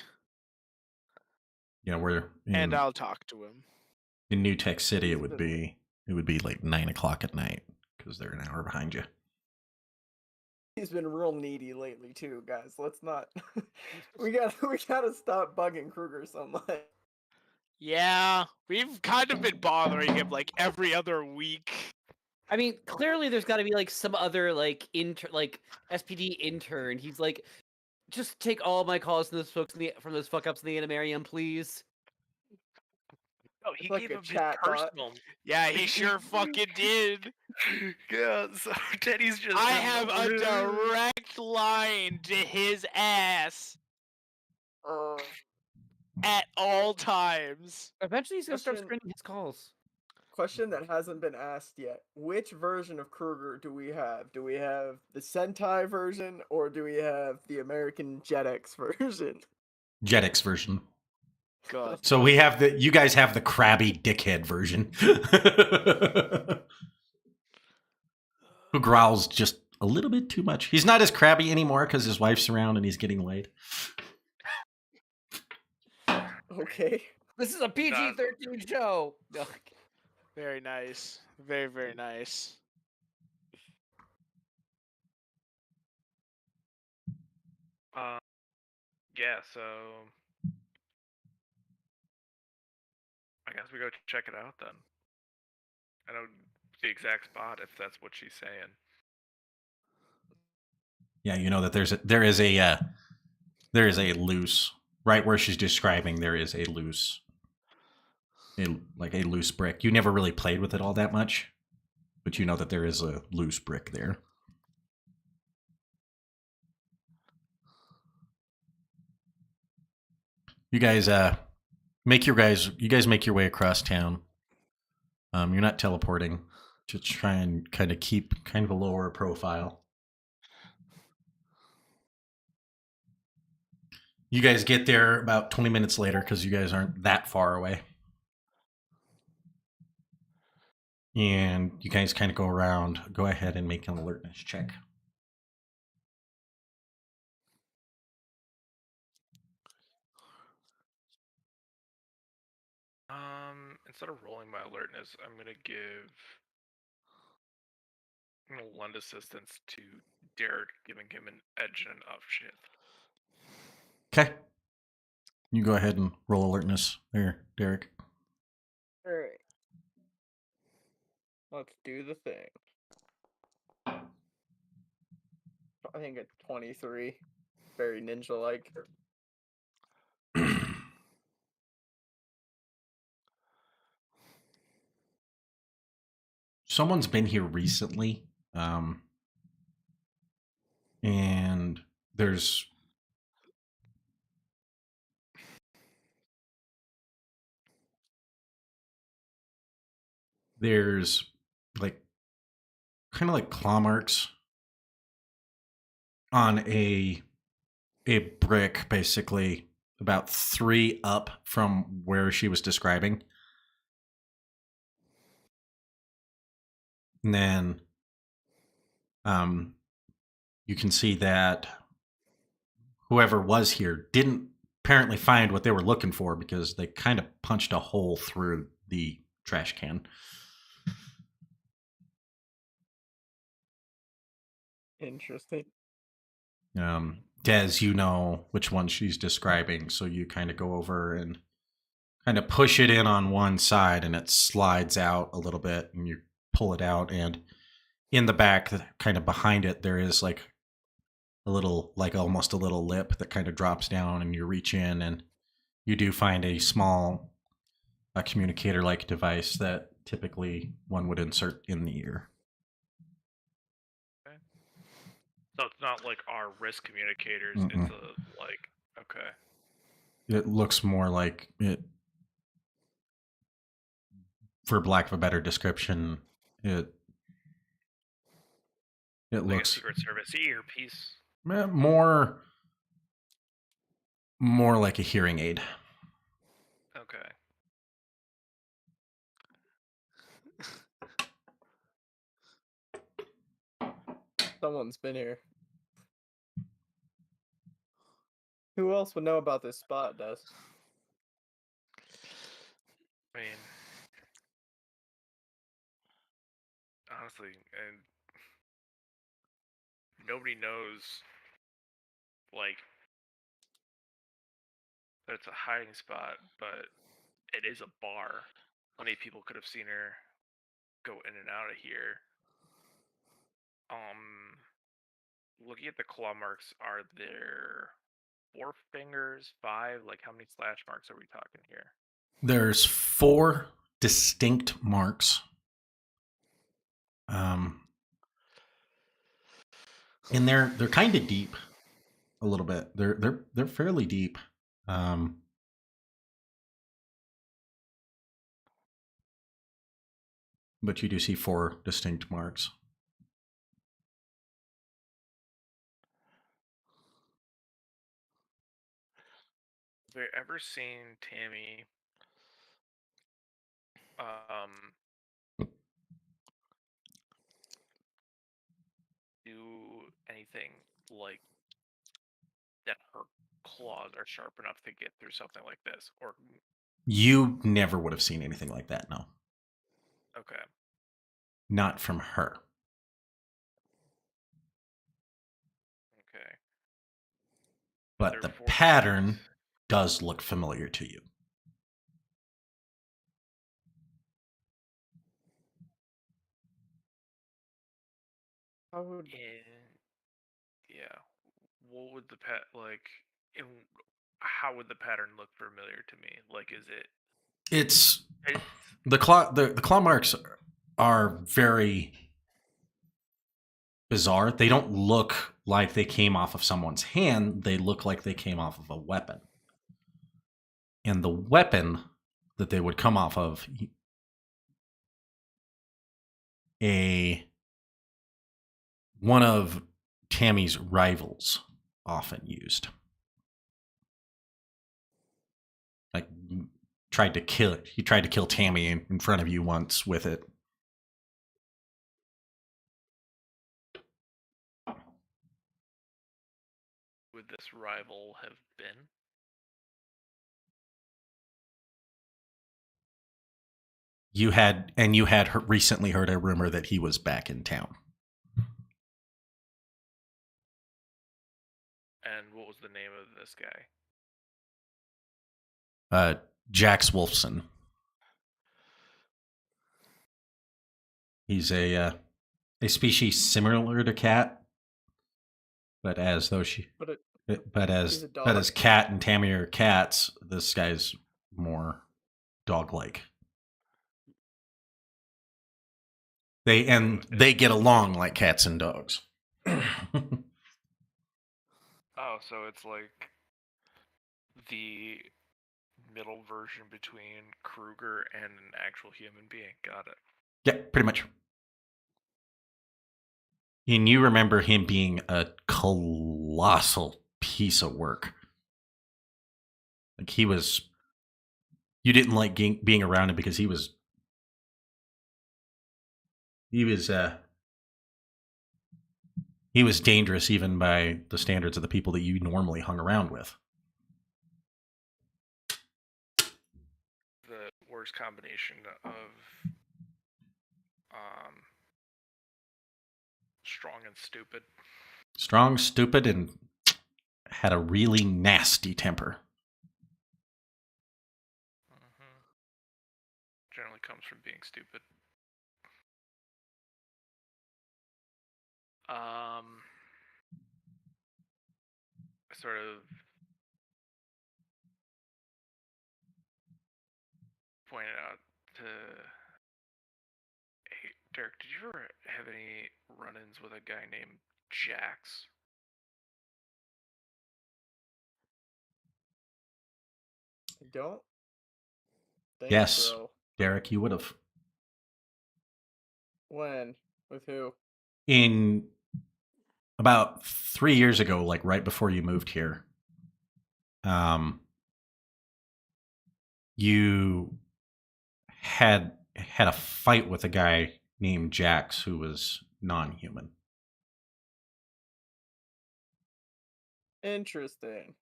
S2: Yeah, we're
S3: and I'll talk to him.
S2: in New Tech City. It would be like 9 o'clock at night because they're an hour behind you.
S5: He's been real needy lately too, guys. Let's not. we gotta stop bugging Kruger so much.
S3: Yeah, we've kind of been bothering him like every other week.
S4: I mean, clearly there's got to be like some other like SPD intern. He's like, just take all my calls from those folks from those fuck ups in the Animarium, please.
S6: Oh, he
S5: It's like
S6: gave
S5: a
S6: him his
S5: chat bot.
S6: personal.
S3: Yeah, he sure fucking did.
S6: Yeah, so Teddy's just.
S3: I have a direct line to his ass at all times.
S4: Eventually, he's gonna start
S5: Question-
S4: screening his calls.
S5: Question that hasn't been asked yet. Which version of Kruger do we have? Do we have the Sentai version or do we have the American JetX version?
S2: Jetix version.
S3: God.
S2: So you guys have the crabby dickhead version. Who growls just a little bit too much. He's not as crabby anymore because his wife's around and he's getting laid.
S5: Okay.
S4: This is a PG-13 show.
S3: Very nice. Very, very nice.
S6: Yeah, so I guess we go check it out then. I know the exact spot if that's what she's saying.
S2: Yeah, you know that there is a loose right where she's describing. There is a loose brick. You never really played with it all that much, but you know that there is a loose brick there. You guys make your way across town. You're not teleporting to try and kind of keep kind of a lower profile. You guys get there about 20 minutes later because you guys aren't that far away. And you guys kind of go around. Go ahead and make an alertness check.
S6: Instead of rolling my alertness, I'm gonna lend assistance to Derek, giving him an edge and an upshift.
S2: Okay. You go ahead and roll alertness there, Derek.
S5: All right. Let's do the thing. I think at 23. Very ninja-like.
S2: Someone's been here recently, and there's like kind of like claw marks on a brick, basically about 3 up from where she was describing. And then you can see that whoever was here didn't apparently find what they were looking for because they kind of punched a hole through the trash can.
S5: Interesting.
S2: Des, you know which one she's describing, so you kind of go over and kind of push it in on one side and it slides out a little bit and you pull it out, and in the back, kind of behind it, there is like a little, like almost a little lip that kind of drops down, and you reach in and you do find a small communicator-like device that typically one would insert in the ear.
S6: Okay. So it's not like our wrist communicators.
S2: Mm-mm.
S6: It's a like okay.
S2: It looks more like it, for lack of a better description, it
S6: Like
S2: looks
S6: a Secret Service earpiece.
S2: more like a hearing aid.
S6: Okay.
S5: Someone's been here. Who else would know about this spot, Des?
S6: I mean, honestly, and nobody knows, like, that it's a hiding spot, but it is a bar. Plenty of people could have seen her go in and out of here. Looking at the claw marks, are there 4 fingers, 5? Like, how many slash marks are we talking here?
S2: There's 4 distinct marks. And they're kind of deep, a little bit. They're fairly deep. But you do see 4 distinct marks.
S6: Have you ever seen Tammy do anything like that her claws are sharp enough to get through something like this? Or
S2: You never would have seen anything like that, no.
S6: okay.
S2: Not from her.
S6: Okay.
S2: But the
S6: They're 4
S2: pattern
S6: distinct.
S2: does look familiar to you.
S5: How would
S6: Yeah. What would the how would the pattern look familiar to me? Like, is it?
S2: It's the claw marks are very bizarre. They don't look like they came off of someone's hand. They look like they came off of a weapon. And the weapon that they would come off of, one of Tammy's rivals often used. Like, he tried to kill Tammy in front of you once with it.
S6: Would this rival have been?
S2: You had recently heard a rumor that he was back in town.
S6: And what was the name of this guy?
S2: Jax Wolfson. He's a species similar to cat, but as Cat and Tammy are cats, this guy's more dog-like. They get along like cats and dogs.
S6: Oh, so it's like the middle version between Kruger and an actual human being. Got it.
S2: Yeah, pretty much. And you remember him being a colossal piece of work. Like, he was... You didn't like being around him because he was dangerous even by the standards of the people that you normally hung around with.
S6: The worst combination of strong and stupid.
S2: Strong, stupid, and had a really nasty temper.
S6: Generally comes from being stupid. Sort of pointed out to... Hey, Derek, did you ever have any run-ins with a guy named Jax?
S5: I don't think
S2: Yes,
S5: so.
S2: Derek, you would have.
S5: When? With who?
S2: In about 3 years ago, like right before you moved here, you had a fight with a guy named Jax who was non-human.
S5: Interesting.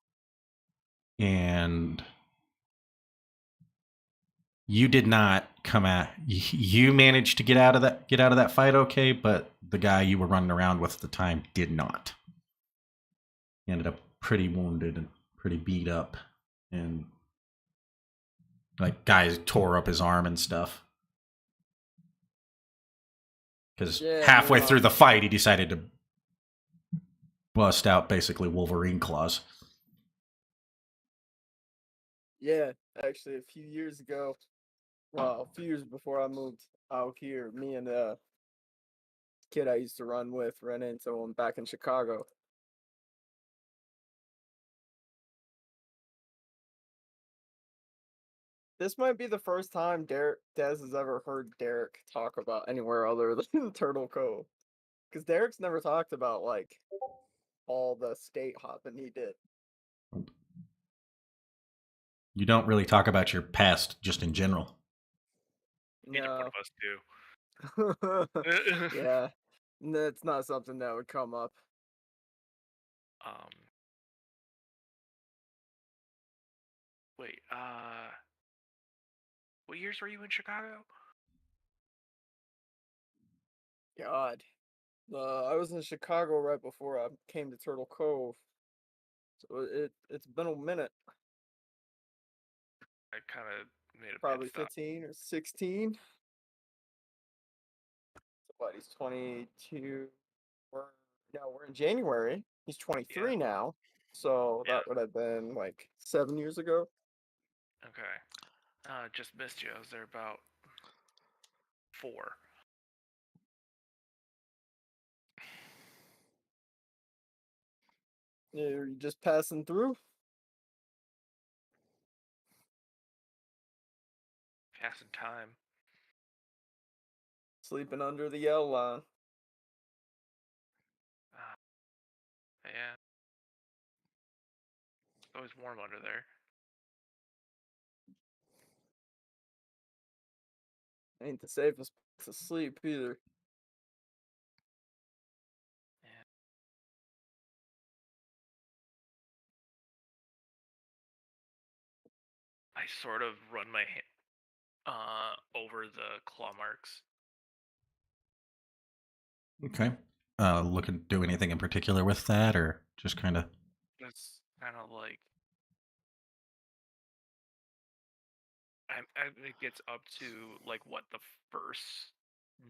S2: And you did not come out. You managed to get out of that fight okay, but the guy you were running around with at the time did not. He ended up pretty wounded and pretty beat up, and like guys tore up his arm and stuff. Because halfway through the fight, he decided to bust out basically Wolverine claws.
S5: Yeah, actually, a few years ago, well, a few years before I moved out here, me and a kid I used to run into him back in Chicago. This might be the first time Dez has ever heard Derek talk about anywhere other than Turtle Cove. Because Derek's never talked about, like, all the state hopping he did.
S2: You don't really talk about your past just in general.
S6: Neither one
S5: No.
S6: of us do.
S5: Yeah. That's not something that would come up.
S6: Wait, what years were you in Chicago?
S5: God. I was in Chicago right before I came to Turtle Cove. So it's been a minute.
S6: I kind of made a
S5: Probably
S6: pit stop.
S5: 15 or 16. So what, he's 22. We're in January. He's 23 now. So that would have been like 7 years ago.
S6: Okay. Just missed you. I was there about 4.
S5: You're just passing through?
S6: Passing time.
S5: Sleeping under the yell line.
S6: Yeah. It's always warm under there.
S5: Ain't the safest place to sleep either.
S6: Yeah. I sort of run my hand over the claw marks.
S2: Okay. Looking to do anything in particular with that, or just kind of?
S6: It's kind of like it gets up to like what the first.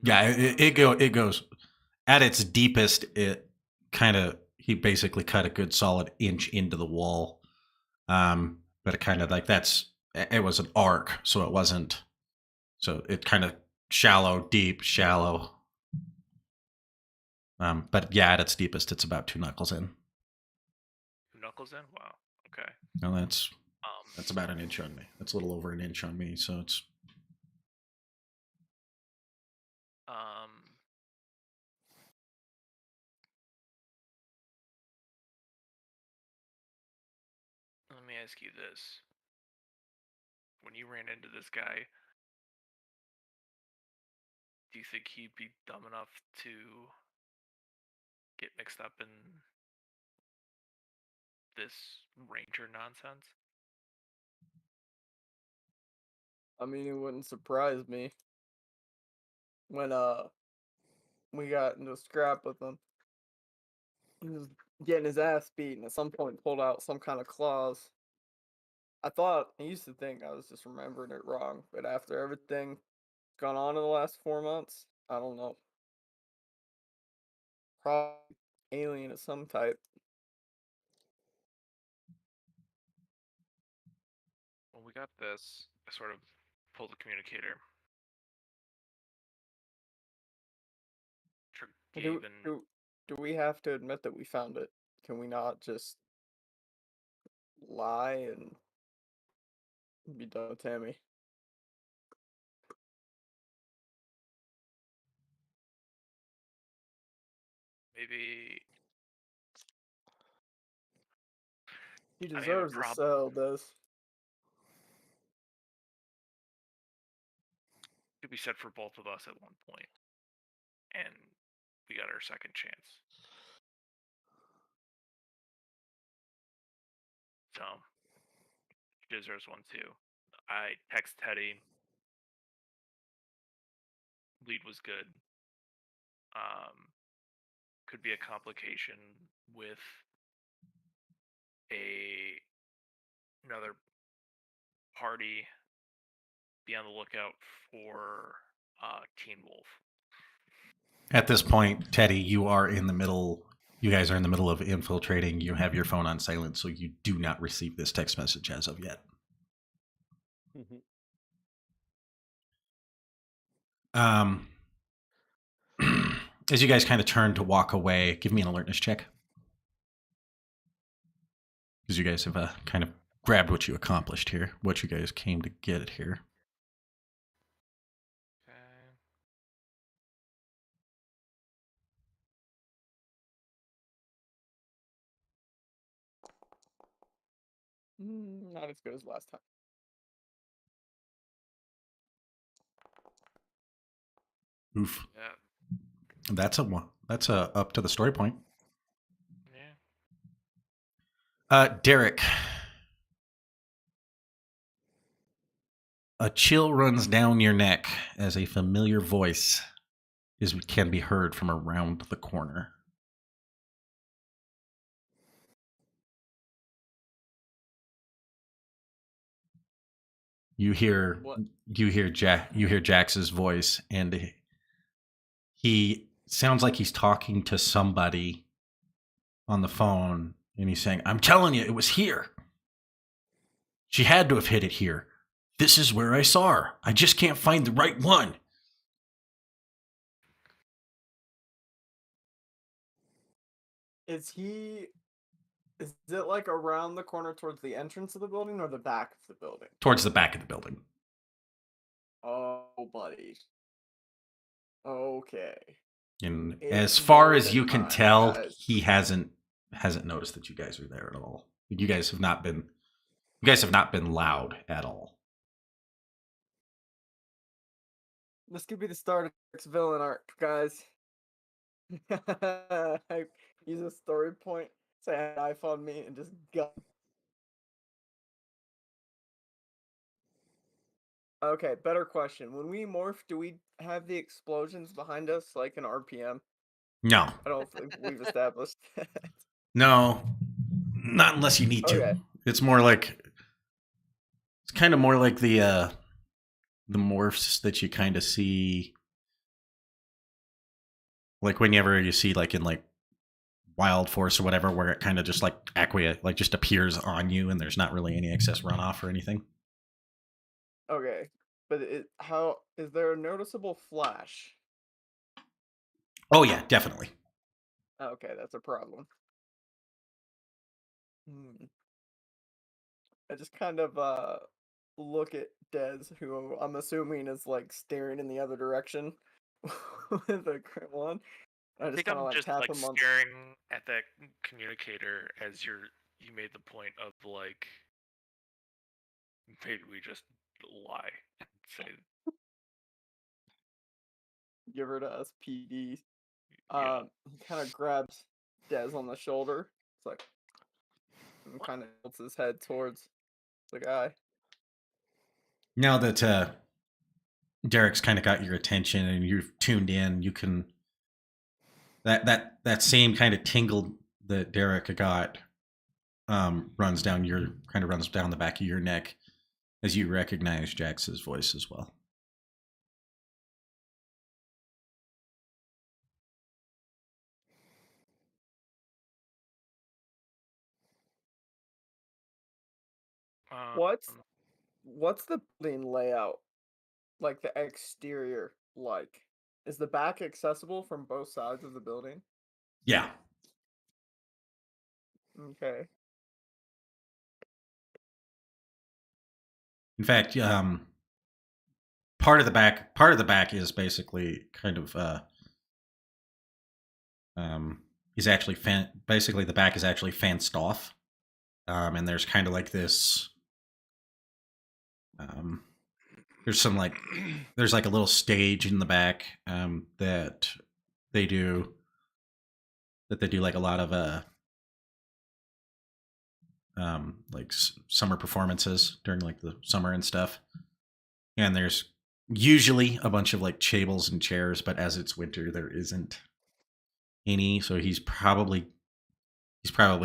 S2: Yeah,
S6: knuckle
S2: it goes at its deepest. It kind of he basically cut a good solid inch into the wall. But it kind of like it was an arc, so it wasn't. So it kind of shallow, deep, shallow. But yeah, at its deepest, it's about 2 knuckles in.
S6: 2 knuckles in. Wow. Okay.
S2: No, that's about an inch on me. That's a little over an inch on me. So it's
S6: Let me ask you this: when you ran into this guy, do you think he'd be dumb enough to get mixed up in this ranger nonsense?
S5: I mean, it wouldn't surprise me when we got into a scrap with him. He was getting his ass beat, and at some point pulled out some kind of claws. I used to think I was just remembering it wrong, but after everything gone on in the last 4 months, I don't know. Probably alien of some type.
S6: When we got this, I sort of pulled the communicator.
S5: Do, do, do we have to admit that we found it? Can we not just lie and be done with Tammy?
S6: Maybe
S5: He
S6: I have a
S5: deserves a
S6: problem.
S5: cell, does.
S6: Could be said for both of us at one point, and we got our second chance. So she deserves one too. I text Teddy. Lead was good. Could be a complication with another party. Be on the lookout for Teen Wolf.
S2: at this point, Teddy, you are in the middle. You guys are in the middle of infiltrating. You have your phone on silent, so you do not receive this text message as of yet. As you guys kind of turn to walk away, give me an alertness check. Because you guys have kind of grabbed what you accomplished here, what you guys came to get it here.
S6: Okay.
S5: Not as good as last time.
S2: Oof.
S6: Yeah.
S2: That's a up to the story point.
S6: Yeah.
S2: Derek. A chill runs down your neck as a familiar voice can be heard from around the corner. You hear Jax's voice, and he sounds like he's talking to somebody on the phone, and he's saying, "I'm telling you, it was here. She had to have hit it here. This is where I saw her. I just can't find the right one."
S5: Is it like around the corner towards the entrance of the building or the back of the building?
S2: Towards the back of the building.
S5: Oh, buddy. Okay.
S2: And
S5: It's
S2: as far
S5: more
S2: as
S5: than
S2: you can
S5: time,
S2: tell,
S5: guys.
S2: he hasn't noticed that you guys are there at all. You guys have not been loud at all.
S5: This could be the start of Derek's villain arc, guys. Use a story point, say knife on me, and just go. Okay, better question. When we morph, do we have the explosions behind us like an RPM?
S2: No,
S5: I don't think we've established that.
S2: no, not unless you need to.
S5: Okay.
S2: It's kind of more like the morphs that you kind of see, like whenever you see like in like Wild Force or whatever, where it kind of just like just appears on you, and there's not really any excess runoff or anything.
S5: Okay. But how is there a noticeable flash?
S2: Oh yeah, definitely.
S5: Okay, that's a problem. Hmm. I just kind of look at Dez, who I'm assuming is like staring in the other direction with a one. I
S6: I
S5: just
S6: think
S5: kind of
S6: I'm
S5: like
S6: just
S5: tap
S6: like
S5: him on.
S6: staring at that communicator as you made the point of like maybe we just lie and say
S5: Give her to SPD.
S6: yeah.
S5: He kind of grabs Dez on the shoulder. It's like, and kind of tilts his head towards the guy.
S2: Now that Derek's kind of got your attention and you've tuned in, you can that same kind of tingle that Derek got runs down the back of your neck as you recognize Jax's voice as well.
S5: What's
S6: Um,
S5: what's the building layout? Like the exterior like? Is the back accessible from both sides of the building?
S2: Yeah.
S5: Okay.
S2: In fact, part of the back is basically kind of is actually basically the back is actually fenced off, and there's kind of like this. There's some like there's like a little stage in the back that they do like a lot of like summer performances during like the summer and stuff. And there's usually a bunch of like tables and chairs, but as it's winter, there isn't any. So he's probably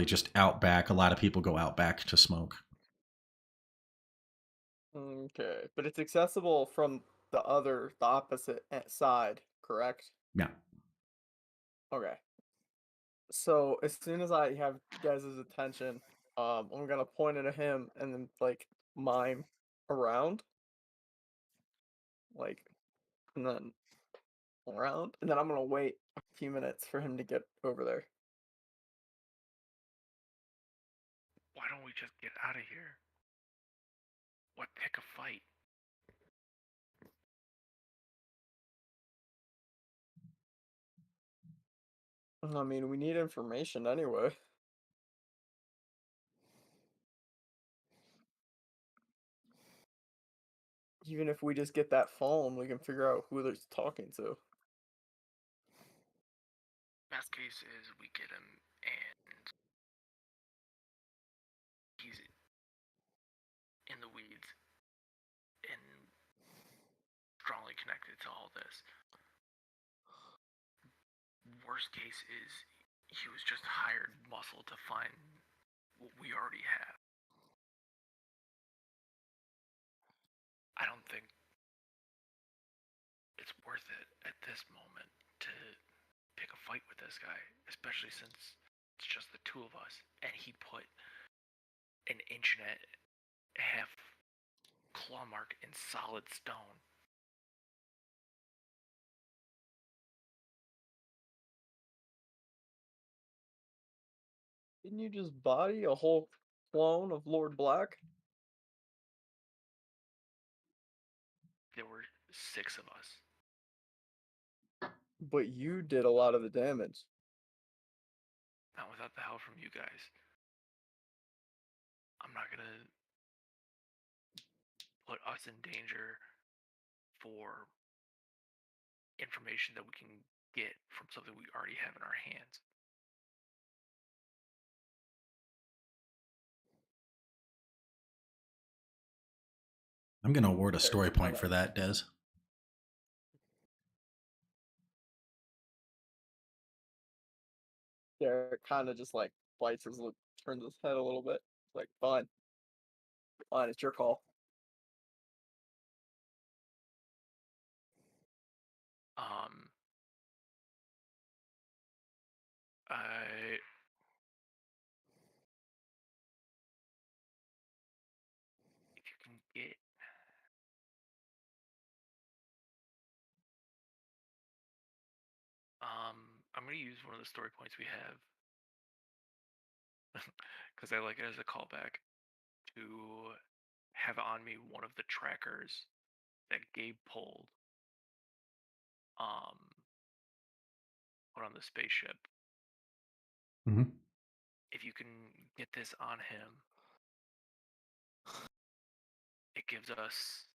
S2: just out back. A lot of people go out back to smoke.
S5: Okay. But it's accessible from the opposite side, correct?
S2: Yeah.
S5: Okay. So as soon as I have Dez's attention, I'm gonna point it at him and then like mime around, like, and then around, and then I'm gonna wait a few minutes for him to get over there.
S6: why don't we just get out of here? What pick a fight?
S5: I mean, we need information anyway. Even if we just get that phone, we can figure out who they're talking to.
S6: Best case is we get him and he's in the weeds and strongly connected to all this. Worst case is he was just hired muscle to find what we already have. I don't think it's worth it at this moment to pick a fight with this guy, especially since it's just the two of us and he put an inch and a half claw mark in solid stone.
S5: Didn't you just body a whole clone of Lord Black?
S6: There were 6 of us.
S5: But you did a lot of the damage.
S6: Not without the help from you guys. I'm not gonna put us in danger for information that we can get from something we already have in our hands.
S2: I'm going to award a story point for that, Des.
S5: Derek kind of just like bites his lip, turns his head a little bit. Like, fine. Fine, it's your call.
S6: I if you can get I'm gonna use one of the story points we have because I like it as a callback to have on me one of the trackers that Gabe pulled put on the spaceship.
S2: Mm-hmm.
S6: If you can get this on him, it gives us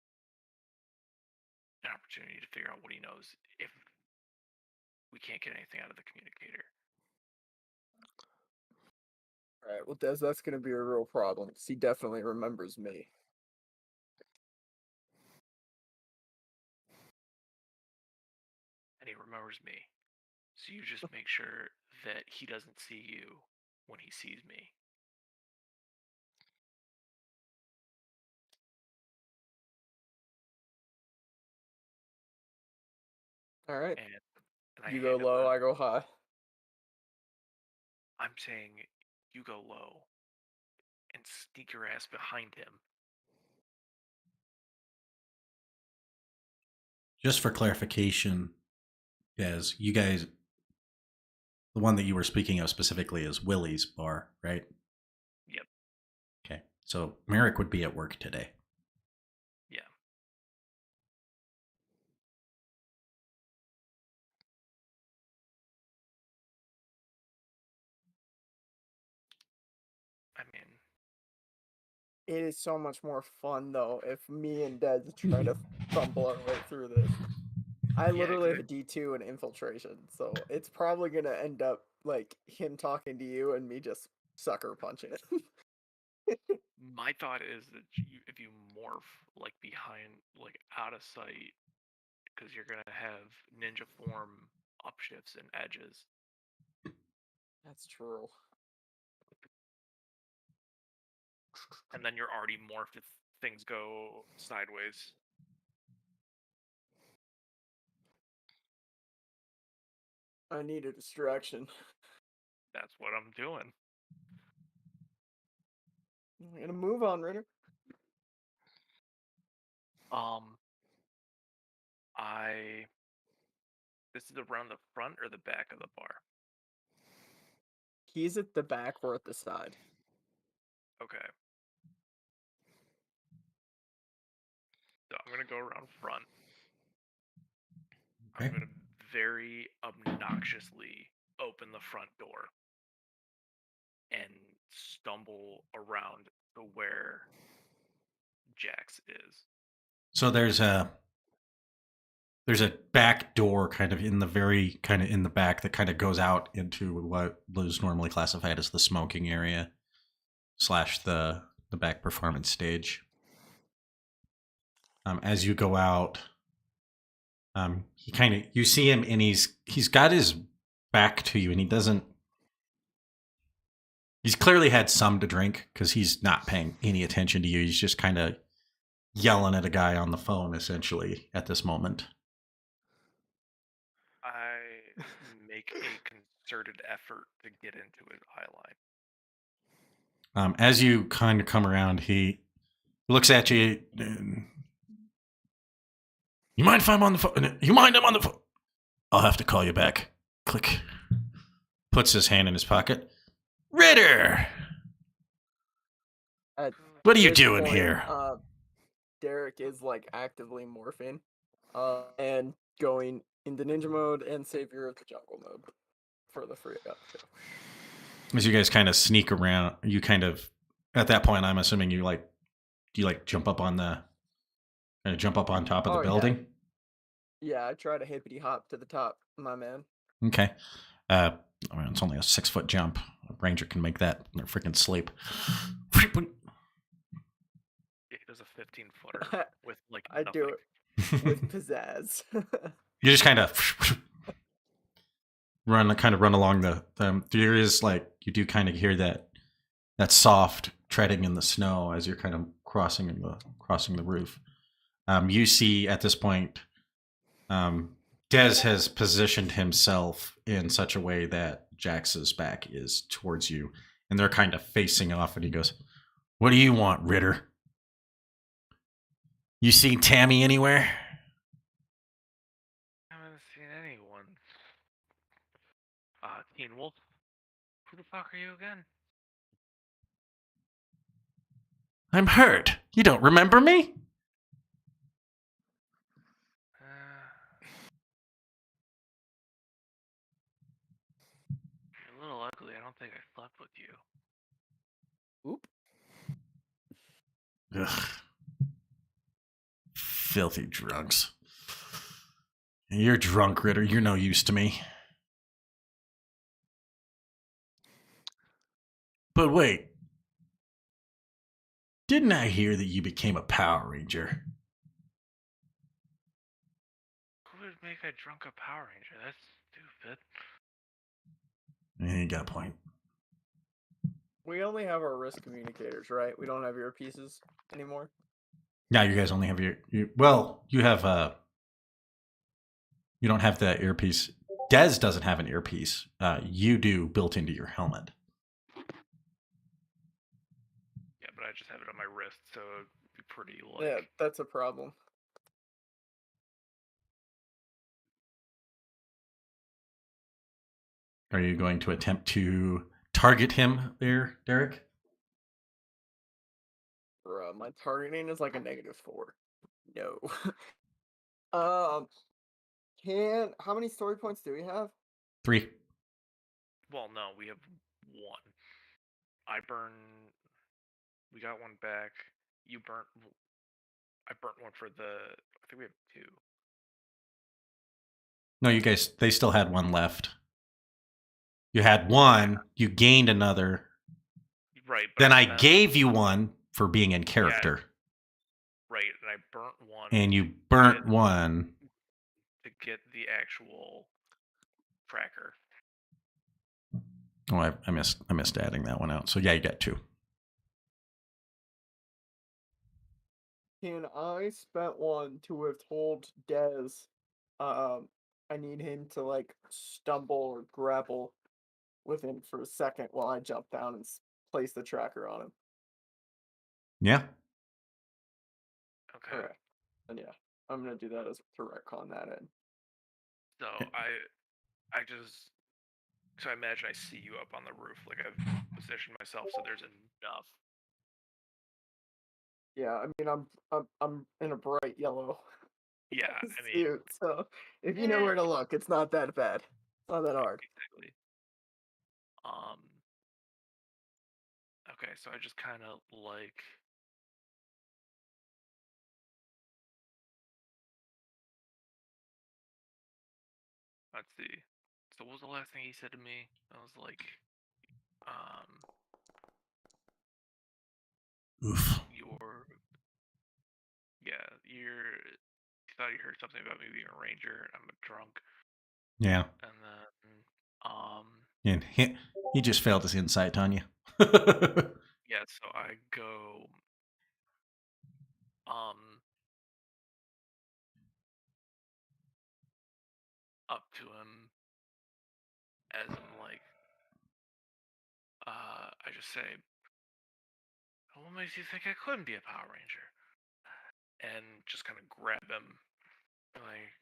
S6: an opportunity to figure out what he knows if we can't get anything out of the communicator.
S5: All right, well, Des, that's going to be a real problem because he definitely remembers me.
S6: And he remembers me. So you just make sure that he doesn't see you when he sees me.
S5: All right.
S6: And I
S5: You go
S6: hand him
S5: low, I go high.
S6: I'm saying you go low and sneak your ass behind him.
S2: Just for clarification, Des, you guys, the one that you were speaking of specifically is Willie's bar, right?
S6: Yep.
S2: Okay. So Merrick would be at work today.
S6: Yeah. I mean,
S5: It is so much more fun though if me and Des try to fumble our way through this. I literally have a D2 in infiltration, so it's probably gonna end up like him talking to you and me just sucker punching it.
S6: my thought is that if you morph like behind, like out of sight, because you're gonna have ninja form upshifts and edges.
S5: That's true.
S6: And then you're already morphed if things go sideways.
S5: I need a distraction.
S6: That's what I'm doing.
S5: I'm gonna move on, Ritter.
S6: This is around the front or the back of the bar?
S5: He's at the back, we're at the side.
S6: Okay. So I'm gonna go around front.
S2: Okay.
S6: I'm gonna very obnoxiously open the front door and stumble around to where Jax is.
S2: So there's a back door kind of in the back that kind of goes out into what was normally classified as the smoking area / the back performance stage. As you go out, you see him and he's got his back to you and he's clearly had some to drink because he's not paying any attention to you. He's just kind of yelling at a guy on the phone essentially at this moment.
S6: I make a concerted effort to get into his eye line.
S2: As you kind of come around, he looks at you. You mind if I'm on the phone? You mind I'm on the phone? I'll have to call you back. Click. Puts his hand in his pocket. Ritter!
S5: At
S2: What are you
S5: this
S2: doing
S5: point,
S2: here?
S5: Derek is like actively morphing. and going into ninja mode and savior of the jungle mode for the free up too.
S2: As you guys kind of sneak around, you kind of at that point, I'm assuming you jump up on top of the
S5: Oh, yeah.
S2: building.
S5: Yeah, I try to hippity hop to the top, my man.
S2: Okay. It's only a 6-foot jump. A ranger can make that in their freaking sleep.
S6: Yeah, he does a 15-footer with like
S5: I
S6: nothing.
S5: do it with pizzazz.
S2: You just kind of run along the. There is you do kind of hear that soft treading in the snow as you're kind of crossing the roof. You see at this point, Dez has positioned himself in such a way that Jax's back is towards you, and they're kind of facing off. And he goes, "What do you want, Ritter? You seen Tammy anywhere?"
S6: I haven't seen anyone. Teen Wolf? Who the fuck are you again?
S2: I'm hurt. You don't remember me?
S6: You're a little ugly. I don't think I slept with you.
S5: Oop.
S2: Ugh. Filthy drunks. You're drunk, Ritter. You're no use to me. But wait. Didn't I hear that you became a Power Ranger?
S6: Who would make a drunk a Power Ranger? That's stupid.
S2: You got a point.
S5: We only have our wrist communicators, right? We don't have earpieces anymore.
S2: Yeah, you guys only have you have you don't have the earpiece. Dez doesn't have an earpiece. You do built into your helmet.
S6: Yeah, but I just have it on my wrist, so it'd be pretty
S5: Yeah, that's a problem.
S2: Are you going to attempt to target him there, Derek?
S5: Bruh, my targeting is like a -4. No. How many story points do we have?
S2: 3.
S6: Well, no, we have 1. We got 1 back. I burnt 1 for I think we have 2.
S2: No, you guys, they still had 1 left. You had 1, you gained another.
S6: Right.
S2: Then I gave you 1 for being in character.
S6: Yeah, right, and I burnt 1.
S2: And you burnt 1
S6: to get the actual tracker.
S2: Oh, I missed adding that one out. So yeah, you got 2.
S5: Can I spent 1 to have told Dez I need him to like stumble or grapple with him for a second while I jump down and place the tracker on him?
S2: Yeah.
S6: Okay.
S5: Okay. And yeah, I'm gonna do that as to retcon that in.
S6: So I imagine I see you up on the roof, like I've positioned myself so there's enough.
S5: Yeah, I mean I'm in a bright yellow
S6: Yeah, I mean,
S5: suit, so if you know where to look, it's not that bad. It's not that hard.
S6: exactly. Okay, so I just kind of like. Let's see. So what was the last thing he said to me? I was like,
S2: Oof.
S6: You thought you heard something about me being a ranger. I'm a drunk.
S2: Yeah.
S6: And then,
S2: And he just failed his insight on you.
S6: yeah, so I go, up to him as I'm like, I just say, what makes you think I couldn't be a Power Ranger? And just kind of grab him, like,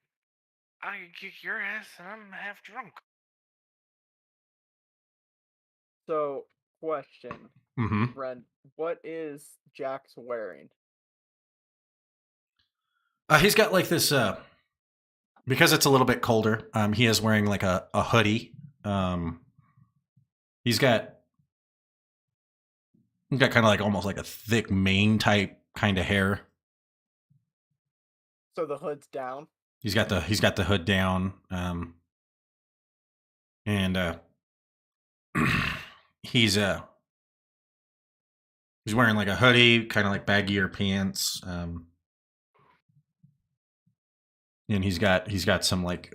S6: I can kick your ass and I'm half drunk.
S5: So, question,
S2: Mm-hmm.
S5: Ren, what is Jax wearing?
S2: He's got like this because it's a little bit colder, he is wearing like a hoodie. He's got kind of like almost like a thick mane type kind of hair.
S5: So the hood's down.
S2: He's got the hood down, and he's wearing like a hoodie, kind of like baggier pants, and he's got some like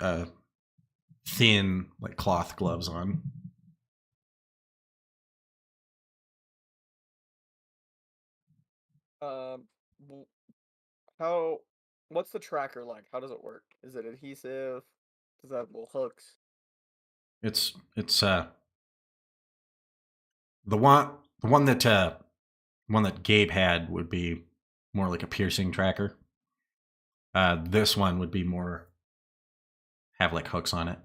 S2: thin like cloth gloves on.
S5: W- How? What's the tracker like? How does it work? Is it adhesive? Does that have little hooks?
S2: It's the one that Gabe had would be more like a piercing tracker. This one would be more have like hooks on it.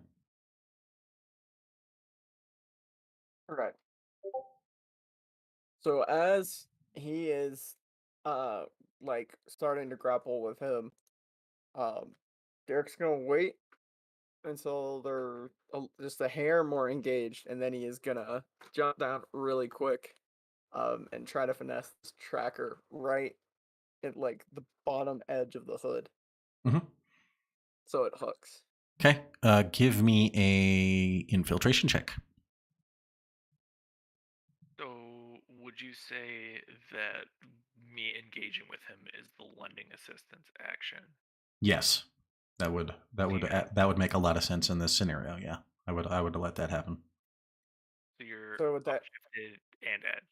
S5: Okay. So as he is like starting to grapple with him, Derek's gonna wait until they're just a hair more engaged, and then he is gonna jump down really quick, and try to finesse this tracker right at like the bottom edge of the hood,
S2: Mhm.
S5: so it hooks.
S2: Okay. Give me a infiltration check.
S6: So, would you say that me engaging with him is the lending assistance action?
S2: Yes, that would make a lot of sense in this scenario. Yeah, I would let that happen.
S6: So you're
S5: So with that,
S6: upshifted and edge.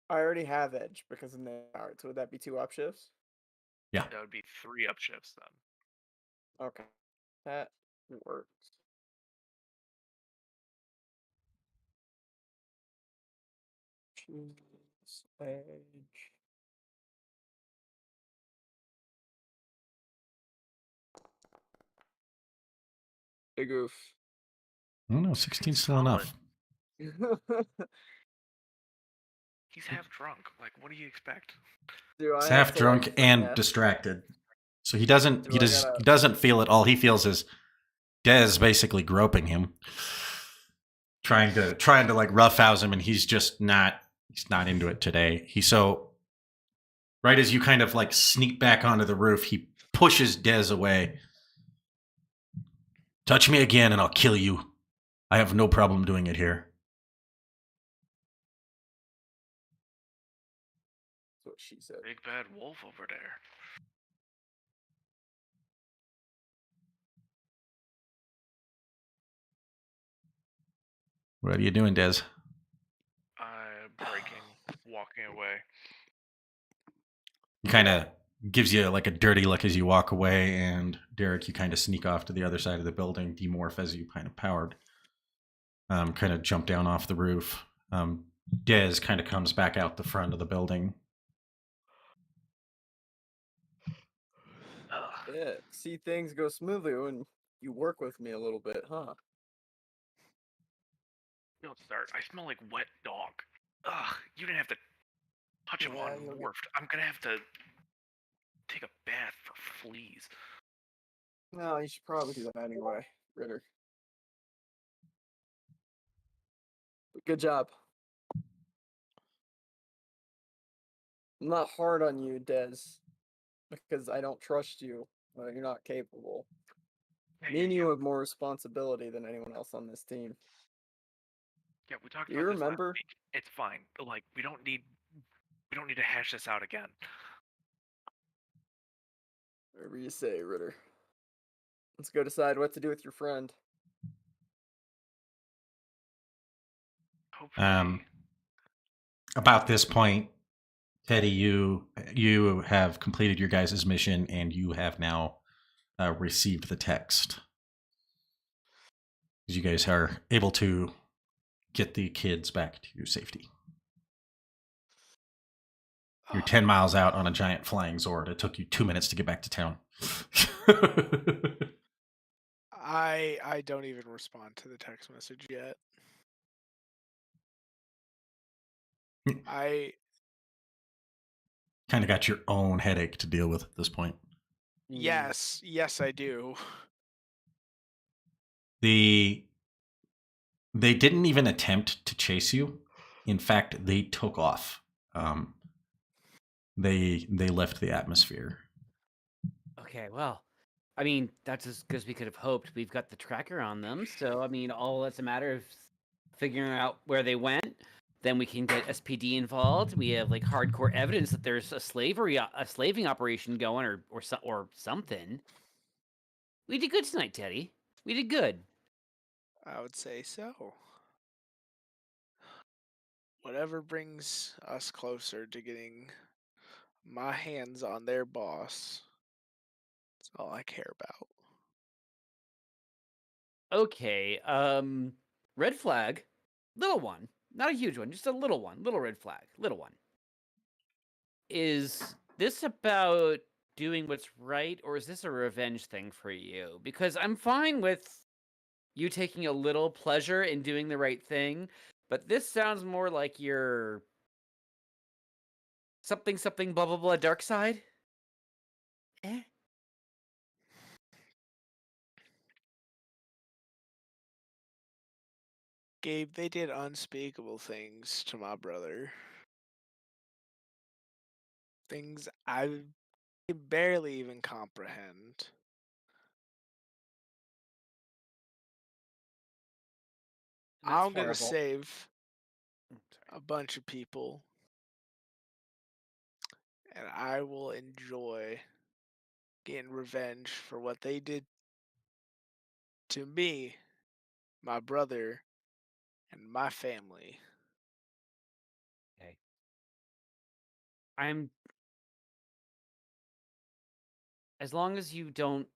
S5: I already have edge because in the alright. So would that be 2 up shifts?
S2: Yeah.
S6: That would be 3 upshifts then.
S5: Okay, that works. Choose edge. Big oof.
S2: I don't know. 16's still
S6: Solid.
S2: enough.
S6: He's half drunk. Like, what do you expect?
S5: Do I
S2: He's
S5: have
S2: half
S5: to,
S2: drunk
S5: like,
S2: and
S5: finesse?
S2: distracted, so he doesn't
S5: Do I gotta-
S2: he doesn't feel it. All he feels is Dez basically groping him, trying to like roughhouse him, and he's not into it today. Right as you kind of like sneak back onto the roof, he pushes Dez away. Touch me again and I'll kill you. I have no problem doing it here.
S5: That's what she said.
S6: Big bad wolf over there.
S2: What are you doing, Dez?
S6: Breaking, walking away.
S2: He kind of gives you like a dirty look as you walk away, and Derek, you kind of sneak off to the other side of the building, demorph as you kind of powered. Kind of jump down off the roof. Dez kind of comes back out the front of the building.
S5: Yeah, see things go smoothly when you work with me a little bit, huh?
S6: Don't start. I smell like wet dog. Ugh, you didn't have to touch him
S5: Yeah, you'll get-
S6: unmorphed. I'm gonna have to take a bath for fleas.
S5: No, you should probably do that anyway, Ritter. But good job. I'm not hard on you, Dez, because I don't trust you. You're not capable. Me and you have more responsibility than anyone else on this team.
S6: Yeah, we talked
S5: Do you
S6: about this last
S5: remember?
S6: week. It's fine. Like, we don't need to hash this out again.
S5: Whatever you say, Ritter. Let's go decide what to do with your friend.
S6: Hopefully.
S2: About this point, Teddy, you have completed your guys' mission, and you have now received the text. You guys are able to get the kids back to safety. You're 10 miles out on a giant flying Zord. It took you 2 minutes to get back to town.
S3: I don't even respond to the text message yet. I
S2: Kind of got your own headache to deal with at this point.
S3: Yes, I do.
S2: They didn't even attempt to chase you. In fact, they took off. Um, they left the atmosphere.
S4: Okay, well, I mean, that's as good as we could have hoped. We've got the tracker on them, so I mean, all that's a matter of figuring out where they went. Then we can get SPD involved. We have like hardcore evidence that there's a slaving operation going, or something. We did good tonight, Teddy. We did good.
S3: I would say so. Whatever brings us closer to getting my hands on their boss. That's all I care about.
S4: Okay, red flag, little one, not a huge one, just a little one, little red flag, little one. Is this about doing what's right, or is this a revenge thing for you? Because I'm fine with you taking a little pleasure in doing the right thing, but this sounds more like your something blah blah blah dark side. Eh?
S3: Gabe, they did unspeakable things to my brother. Things I can barely even comprehend.
S4: And that's
S3: I'm gonna
S4: horrible.
S3: save
S4: Sorry.
S3: a bunch of people, and I will enjoy getting revenge for what they did to me, my brother, and my family.
S4: Okay. I'm as long as you don't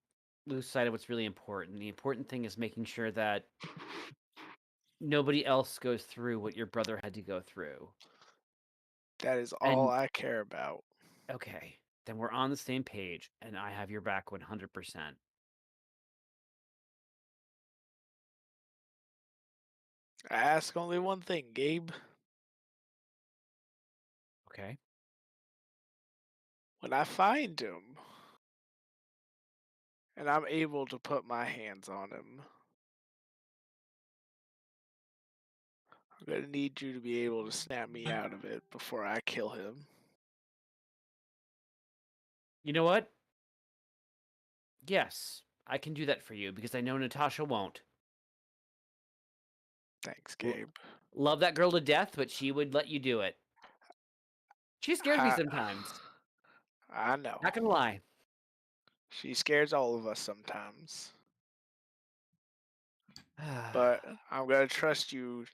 S4: lose sight of what's really important. The important thing is making sure that nobody else goes through what your brother had to go through.
S3: That is all
S4: And
S3: I care about.
S4: okay, then we're on the same page, and I have your back 100%.
S3: I ask only one thing, Gabe.
S4: Okay.
S3: When I find him, and I'm able to put my hands on him, I'm gonna need you to be able to snap me out of it before I kill him.
S4: You know what? Yes, I can do that for you because I know Natasha won't.
S3: Thanks,
S4: L-
S3: Gabe.
S4: Love that girl to death, but she would let you do it. She scares me
S3: I,
S4: sometimes.
S3: I know.
S4: Not gonna lie.
S3: She scares all of us sometimes. But I'm gonna trust you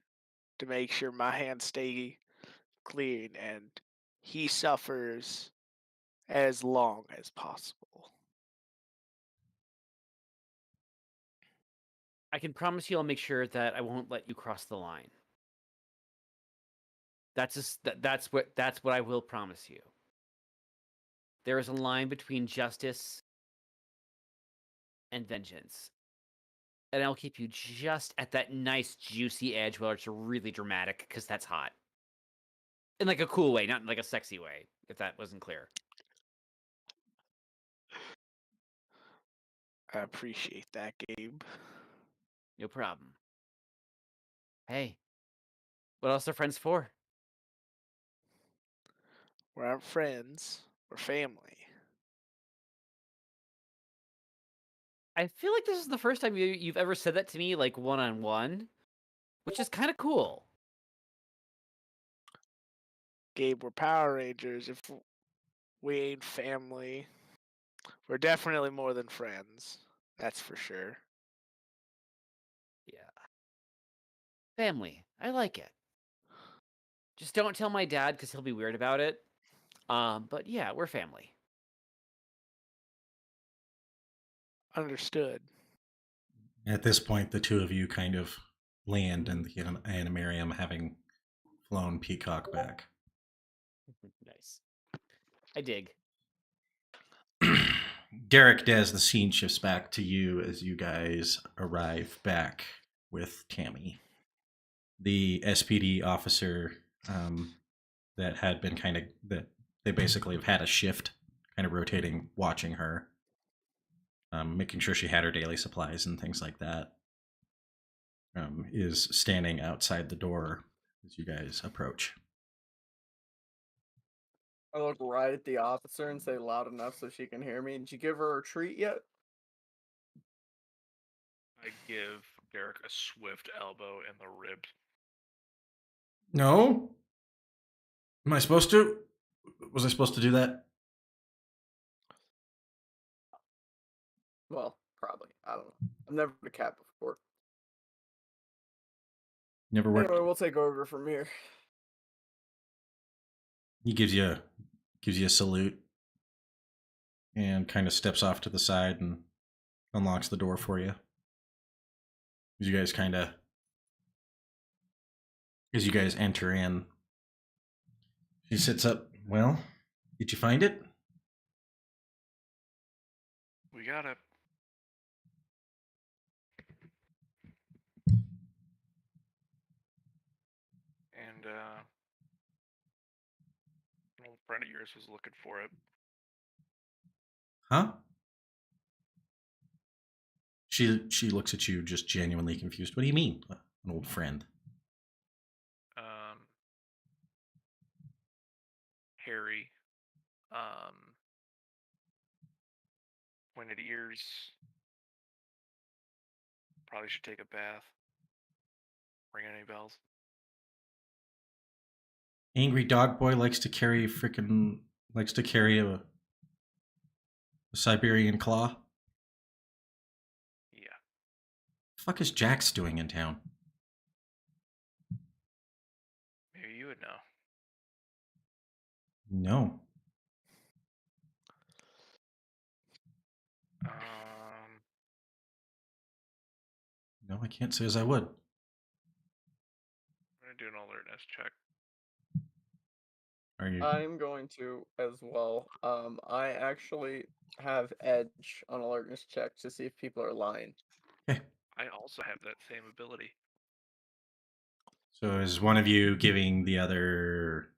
S3: to make sure my hands stay clean and he suffers as long as possible.
S4: I can promise you I'll make sure that I won't let you cross the line. That's what I will promise you. There is a line between justice and vengeance. And I'll keep you just at that nice juicy edge where it's really dramatic because that's hot. In like a cool way, not in like a sexy way, if that wasn't clear.
S3: I appreciate that, Gabe.
S4: No problem. Hey, what else are friends for?
S3: We aren't friends, we're family.
S4: I feel like this is the first time you've ever said that to me, like one-on-one, which is kind of cool.
S3: Gabe, we're Power Rangers. If we ain't family, we're definitely more than friends. That's for sure.
S4: Yeah. Family. I like it. Just don't tell my dad because he'll be weird about it. But yeah, we're family.
S3: Understood.
S2: At this point, the two of you kind of land in the animarium, having flown Peacock back.
S4: Nice. I dig.
S2: Derek, Des, the scene shifts back to you as you guys arrive back with Tammy. The SPD officer that had been that they basically have had a shift, kind of rotating, watching her, making sure she had her daily supplies and things like that, is standing outside the door as you guys approach.
S5: I look right at the officer and say loud enough so she can hear me. Did you give her a treat yet?
S6: I give Derek a swift elbow in the ribs.
S2: No? Am I supposed to? Was I supposed to do that?
S5: Well, probably. I don't know. I've never been a cat before.
S2: Never worked.
S5: Anyway, we'll take over from here.
S2: He gives you a salute and kind of steps off to the side and unlocks the door for you. As you guys enter in, she sits up. Well, did you find it?
S6: We got it. And an old friend of yours was looking for it.
S2: Huh? She looks at you just genuinely confused. What do you mean, an old friend?
S6: Harry. Pointed ears. Probably should take a bath. Ring any bells?
S2: Angry dog boy likes to carry a Siberian claw.
S6: Yeah.
S2: The fuck is Jax doing in town?
S6: Maybe you would know.
S2: No. No, I can't say as I would.
S6: I'm gonna do an alertness check.
S2: Are you?
S5: I'm going to as well. I actually have edge on alertness check to see if people are lying.
S2: Okay.
S6: I also have that same ability.
S2: So is one of you giving the other?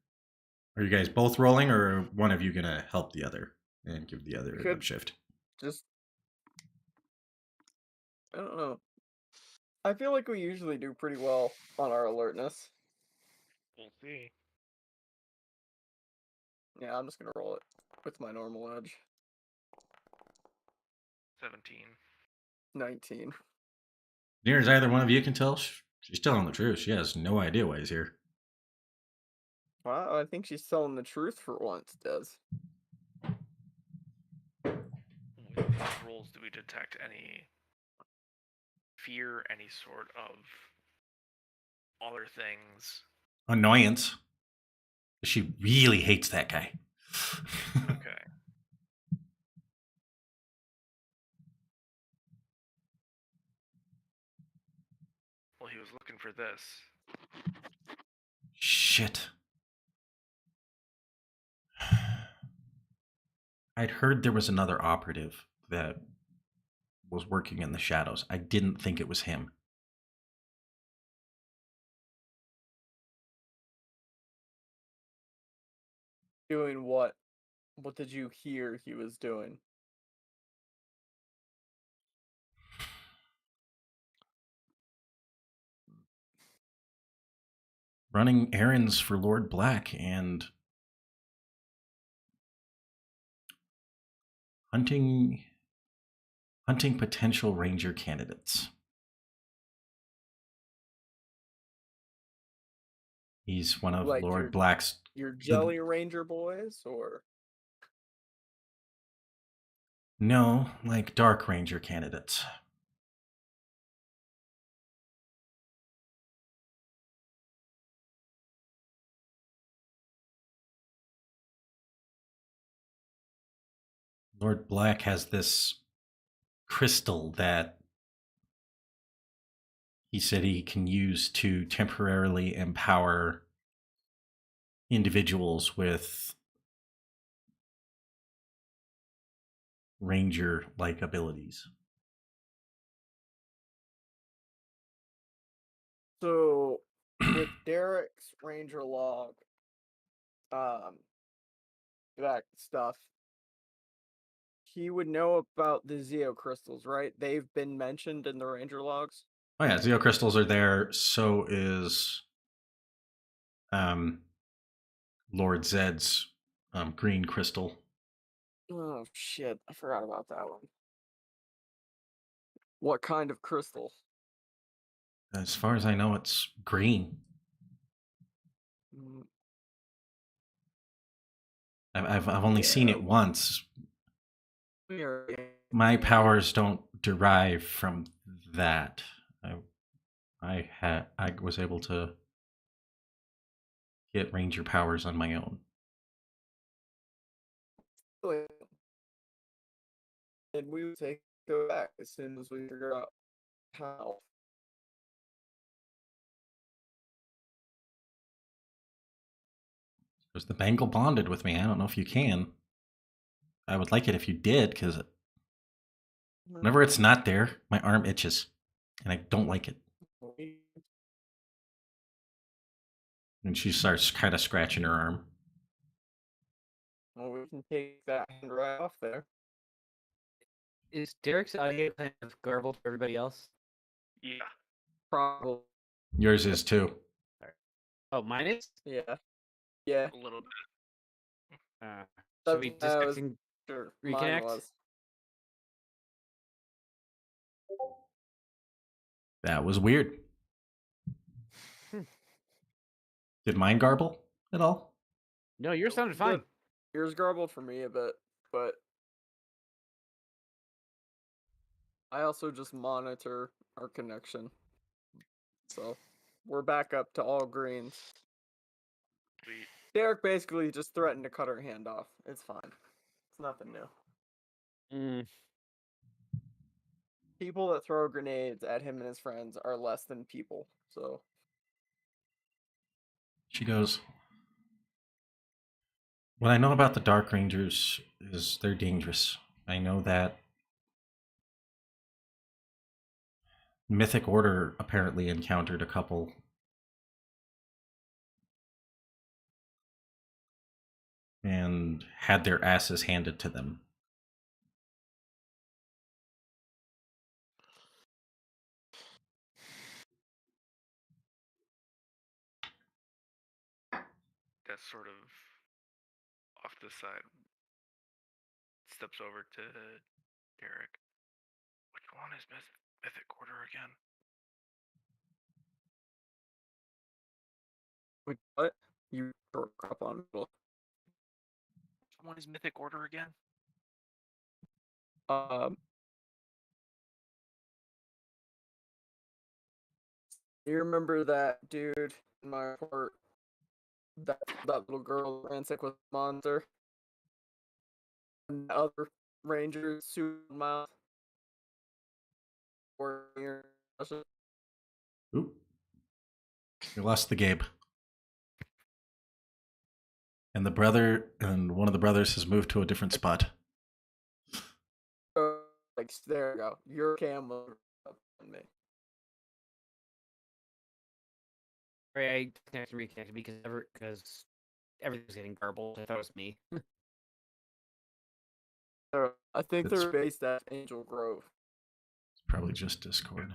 S2: Are you guys both rolling, or one of you gonna help the other and give the other
S5: Could-
S2: a shift?
S5: Just, I don't know. I feel like we usually do pretty well on our alertness.
S6: We'll see.
S5: Yeah, I'm just gonna roll it with my normal edge.
S6: 17.
S5: 19.
S2: Near as either one of you can tell, she's telling the truth. She has no idea why he's here.
S5: Wow, I think she's telling the truth for once, Des.
S6: With these rolls, do we detect any fear, any sort of other things?
S2: Annoyance. She really hates that guy.
S6: Okay. Well, he was looking for this.
S2: Shit. I'd heard there was another operative that was working in the shadows. I didn't think it was him.
S5: Doing what? What did you hear he was doing?
S2: Running errands for Lord Black and hunting potential ranger candidates. He's one of
S5: Like
S2: Lord Black's.
S5: Your Jelly Ranger boys, or?
S2: No, like Dark Ranger candidates. Lord Black has this crystal that he said he can use to temporarily empower individuals with ranger-like abilities.
S5: So, with Derek's Ranger log, that stuff, he would know about the Zeo crystals, right? They've been mentioned in the ranger logs.
S2: Oh yeah, Zeo crystals are there. So is Lord Zed's green crystal.
S5: Oh shit, I forgot about that one. What kind of crystal?
S2: As far as I know, it's green.
S5: Mm,
S2: I've only seen
S5: Yeah.
S2: it once.
S5: we are-
S2: My powers don't derive from that. I was able to get ranger powers on my own.
S5: And we would take it back as soon as we figure out how.
S2: Because the bangle bonded with me. I don't know if you can. I would like it if you did, because whenever it's not there, my arm itches, and I don't like it. And she starts kind of scratching her arm.
S5: Well, we can take that hand right off there.
S4: Is Derek's audio kind of garbled for everybody else?
S6: Yeah.
S5: Probably.
S2: Yours is too.
S4: Oh, mine is?
S5: Yeah. Yeah.
S6: A little bit.
S4: Should we
S5: That's- I was
S4: disconnect?
S5: sure
S4: Reconnect?
S5: mine was.
S2: That was weird. Did mine garble at all?
S4: No, yours sounded
S5: Good.
S4: fine.
S5: Yours garbled for me a bit, but I also just monitor our connection. So we're back up to all greens.
S6: Sweet.
S5: Derek basically just threatened to cut her hand off. It's fine. It's nothing new.
S4: Mm.
S5: People that throw grenades at him and his friends are less than people. So
S2: She goes, what I know about the Dark Rangers is they're dangerous. I know that Mythic Order apparently encountered a couple. And had their asses handed to them.
S6: That's sort of off the side. Steps over to Derek. Which one is Mythic Order again?
S5: wait, what? You broke up on me.
S6: Which one is Mythic Order again?
S5: You remember that dude in my report? That little girl ran sick with a monster? And the other rangers suit mouth.
S2: Oop. We lost the Gabe. And one of the brothers has moved to a different spot.
S5: Like, there you go. Your cam was up on me.
S4: I reconnected because everything's getting garbled. I thought it was me.
S5: I think
S2: That's-
S5: they're based at Angel Grove.
S2: It's probably just Discord.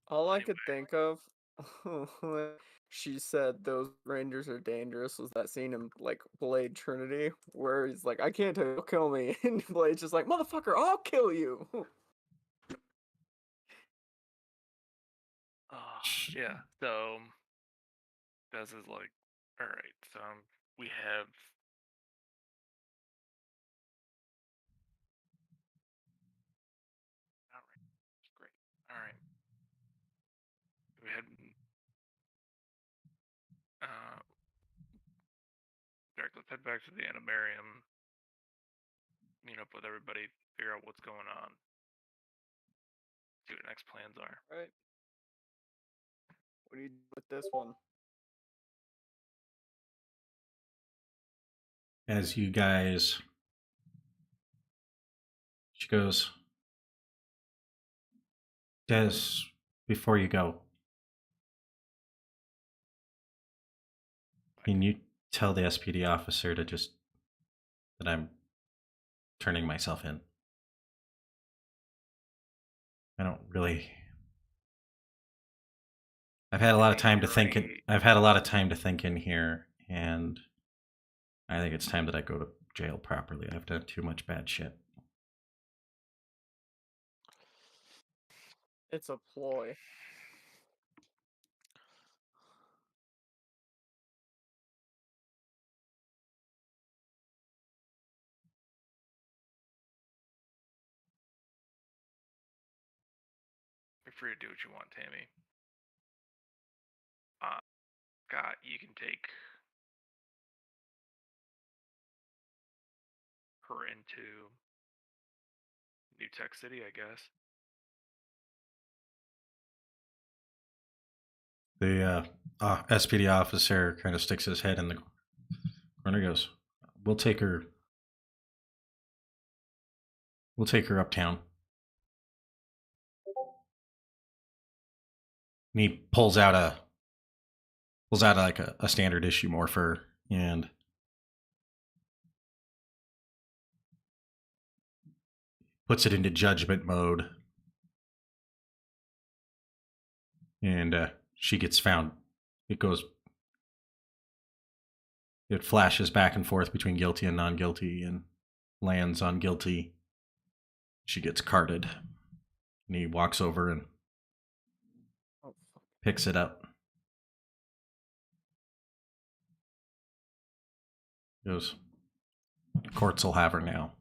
S5: All I could think of when she said those rangers are dangerous was that scene in like Blade Trinity where he's like, I can't tell you, kill me. And Blade's just like, motherfucker, I'll kill you.
S6: Yeah. So Bez is like, all right. So we have great. All right. We had Derek, let's head back to the Animarium. Meet up with everybody, figure out what's going on. See what next plans are.
S5: Right. What do you do with this one?
S2: As you guys, she goes, Des, before you go, can you tell the SPD officer to just that I'm turning myself in. I don't really. I've had a lot of time to think. I've had a lot of time to think in here, and I think it's time that I go to jail properly. I've done too much bad shit.
S5: It's a ploy.
S6: You're free to do what you want, Tammy. Scott, you can take her into New Tech City, I guess.
S2: The SPD officer kind of sticks his head in the corner and goes, We'll take her uptown. And he pulls out like a standard issue morpher and puts it into judgment mode. And she gets found. It flashes back and forth between guilty and non-guilty and lands on guilty. She gets carded. And he walks over and picks it up. He goes, courts will have her now.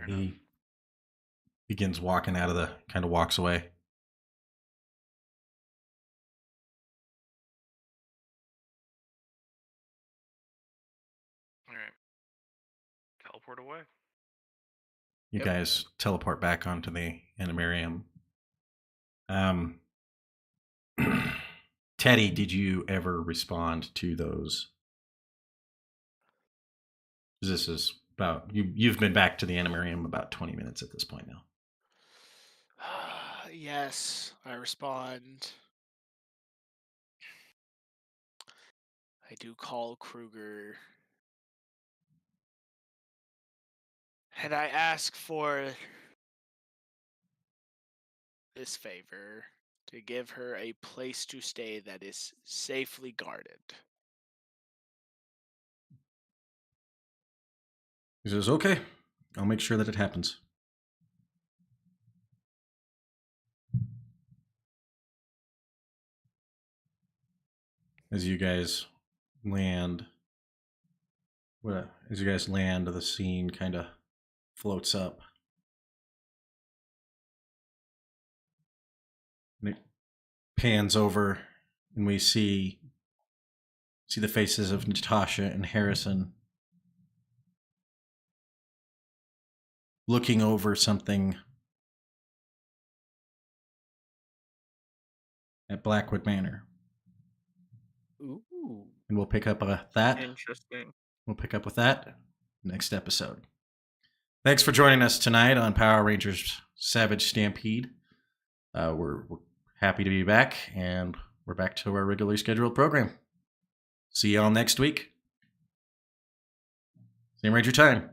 S2: He begins walking kind of walks away.
S6: All right. Teleport away.
S2: You guys teleport back onto the Animarium. Teddy, did you ever respond to those? This is about you've been back to the Animarium about 20 minutes at this point now.
S3: Yes, I respond. I do call Kruger. And I ask for this favor to give her a place to stay that is safely guarded.
S2: He says, okay, I'll make sure that it happens. As you guys land, the scene kind of floats up. And it pans over, and we see the faces of Natasha and Harrison looking over something at Blackwood Manor.
S5: Ooh.
S2: And we'll pick up with that.
S5: Interesting.
S2: We'll pick up with that next episode. Thanks for joining us tonight on Power Rangers Savage Stampede. We're happy to be back, and we're back to our regularly scheduled program. See y'all next week. Same Ranger time.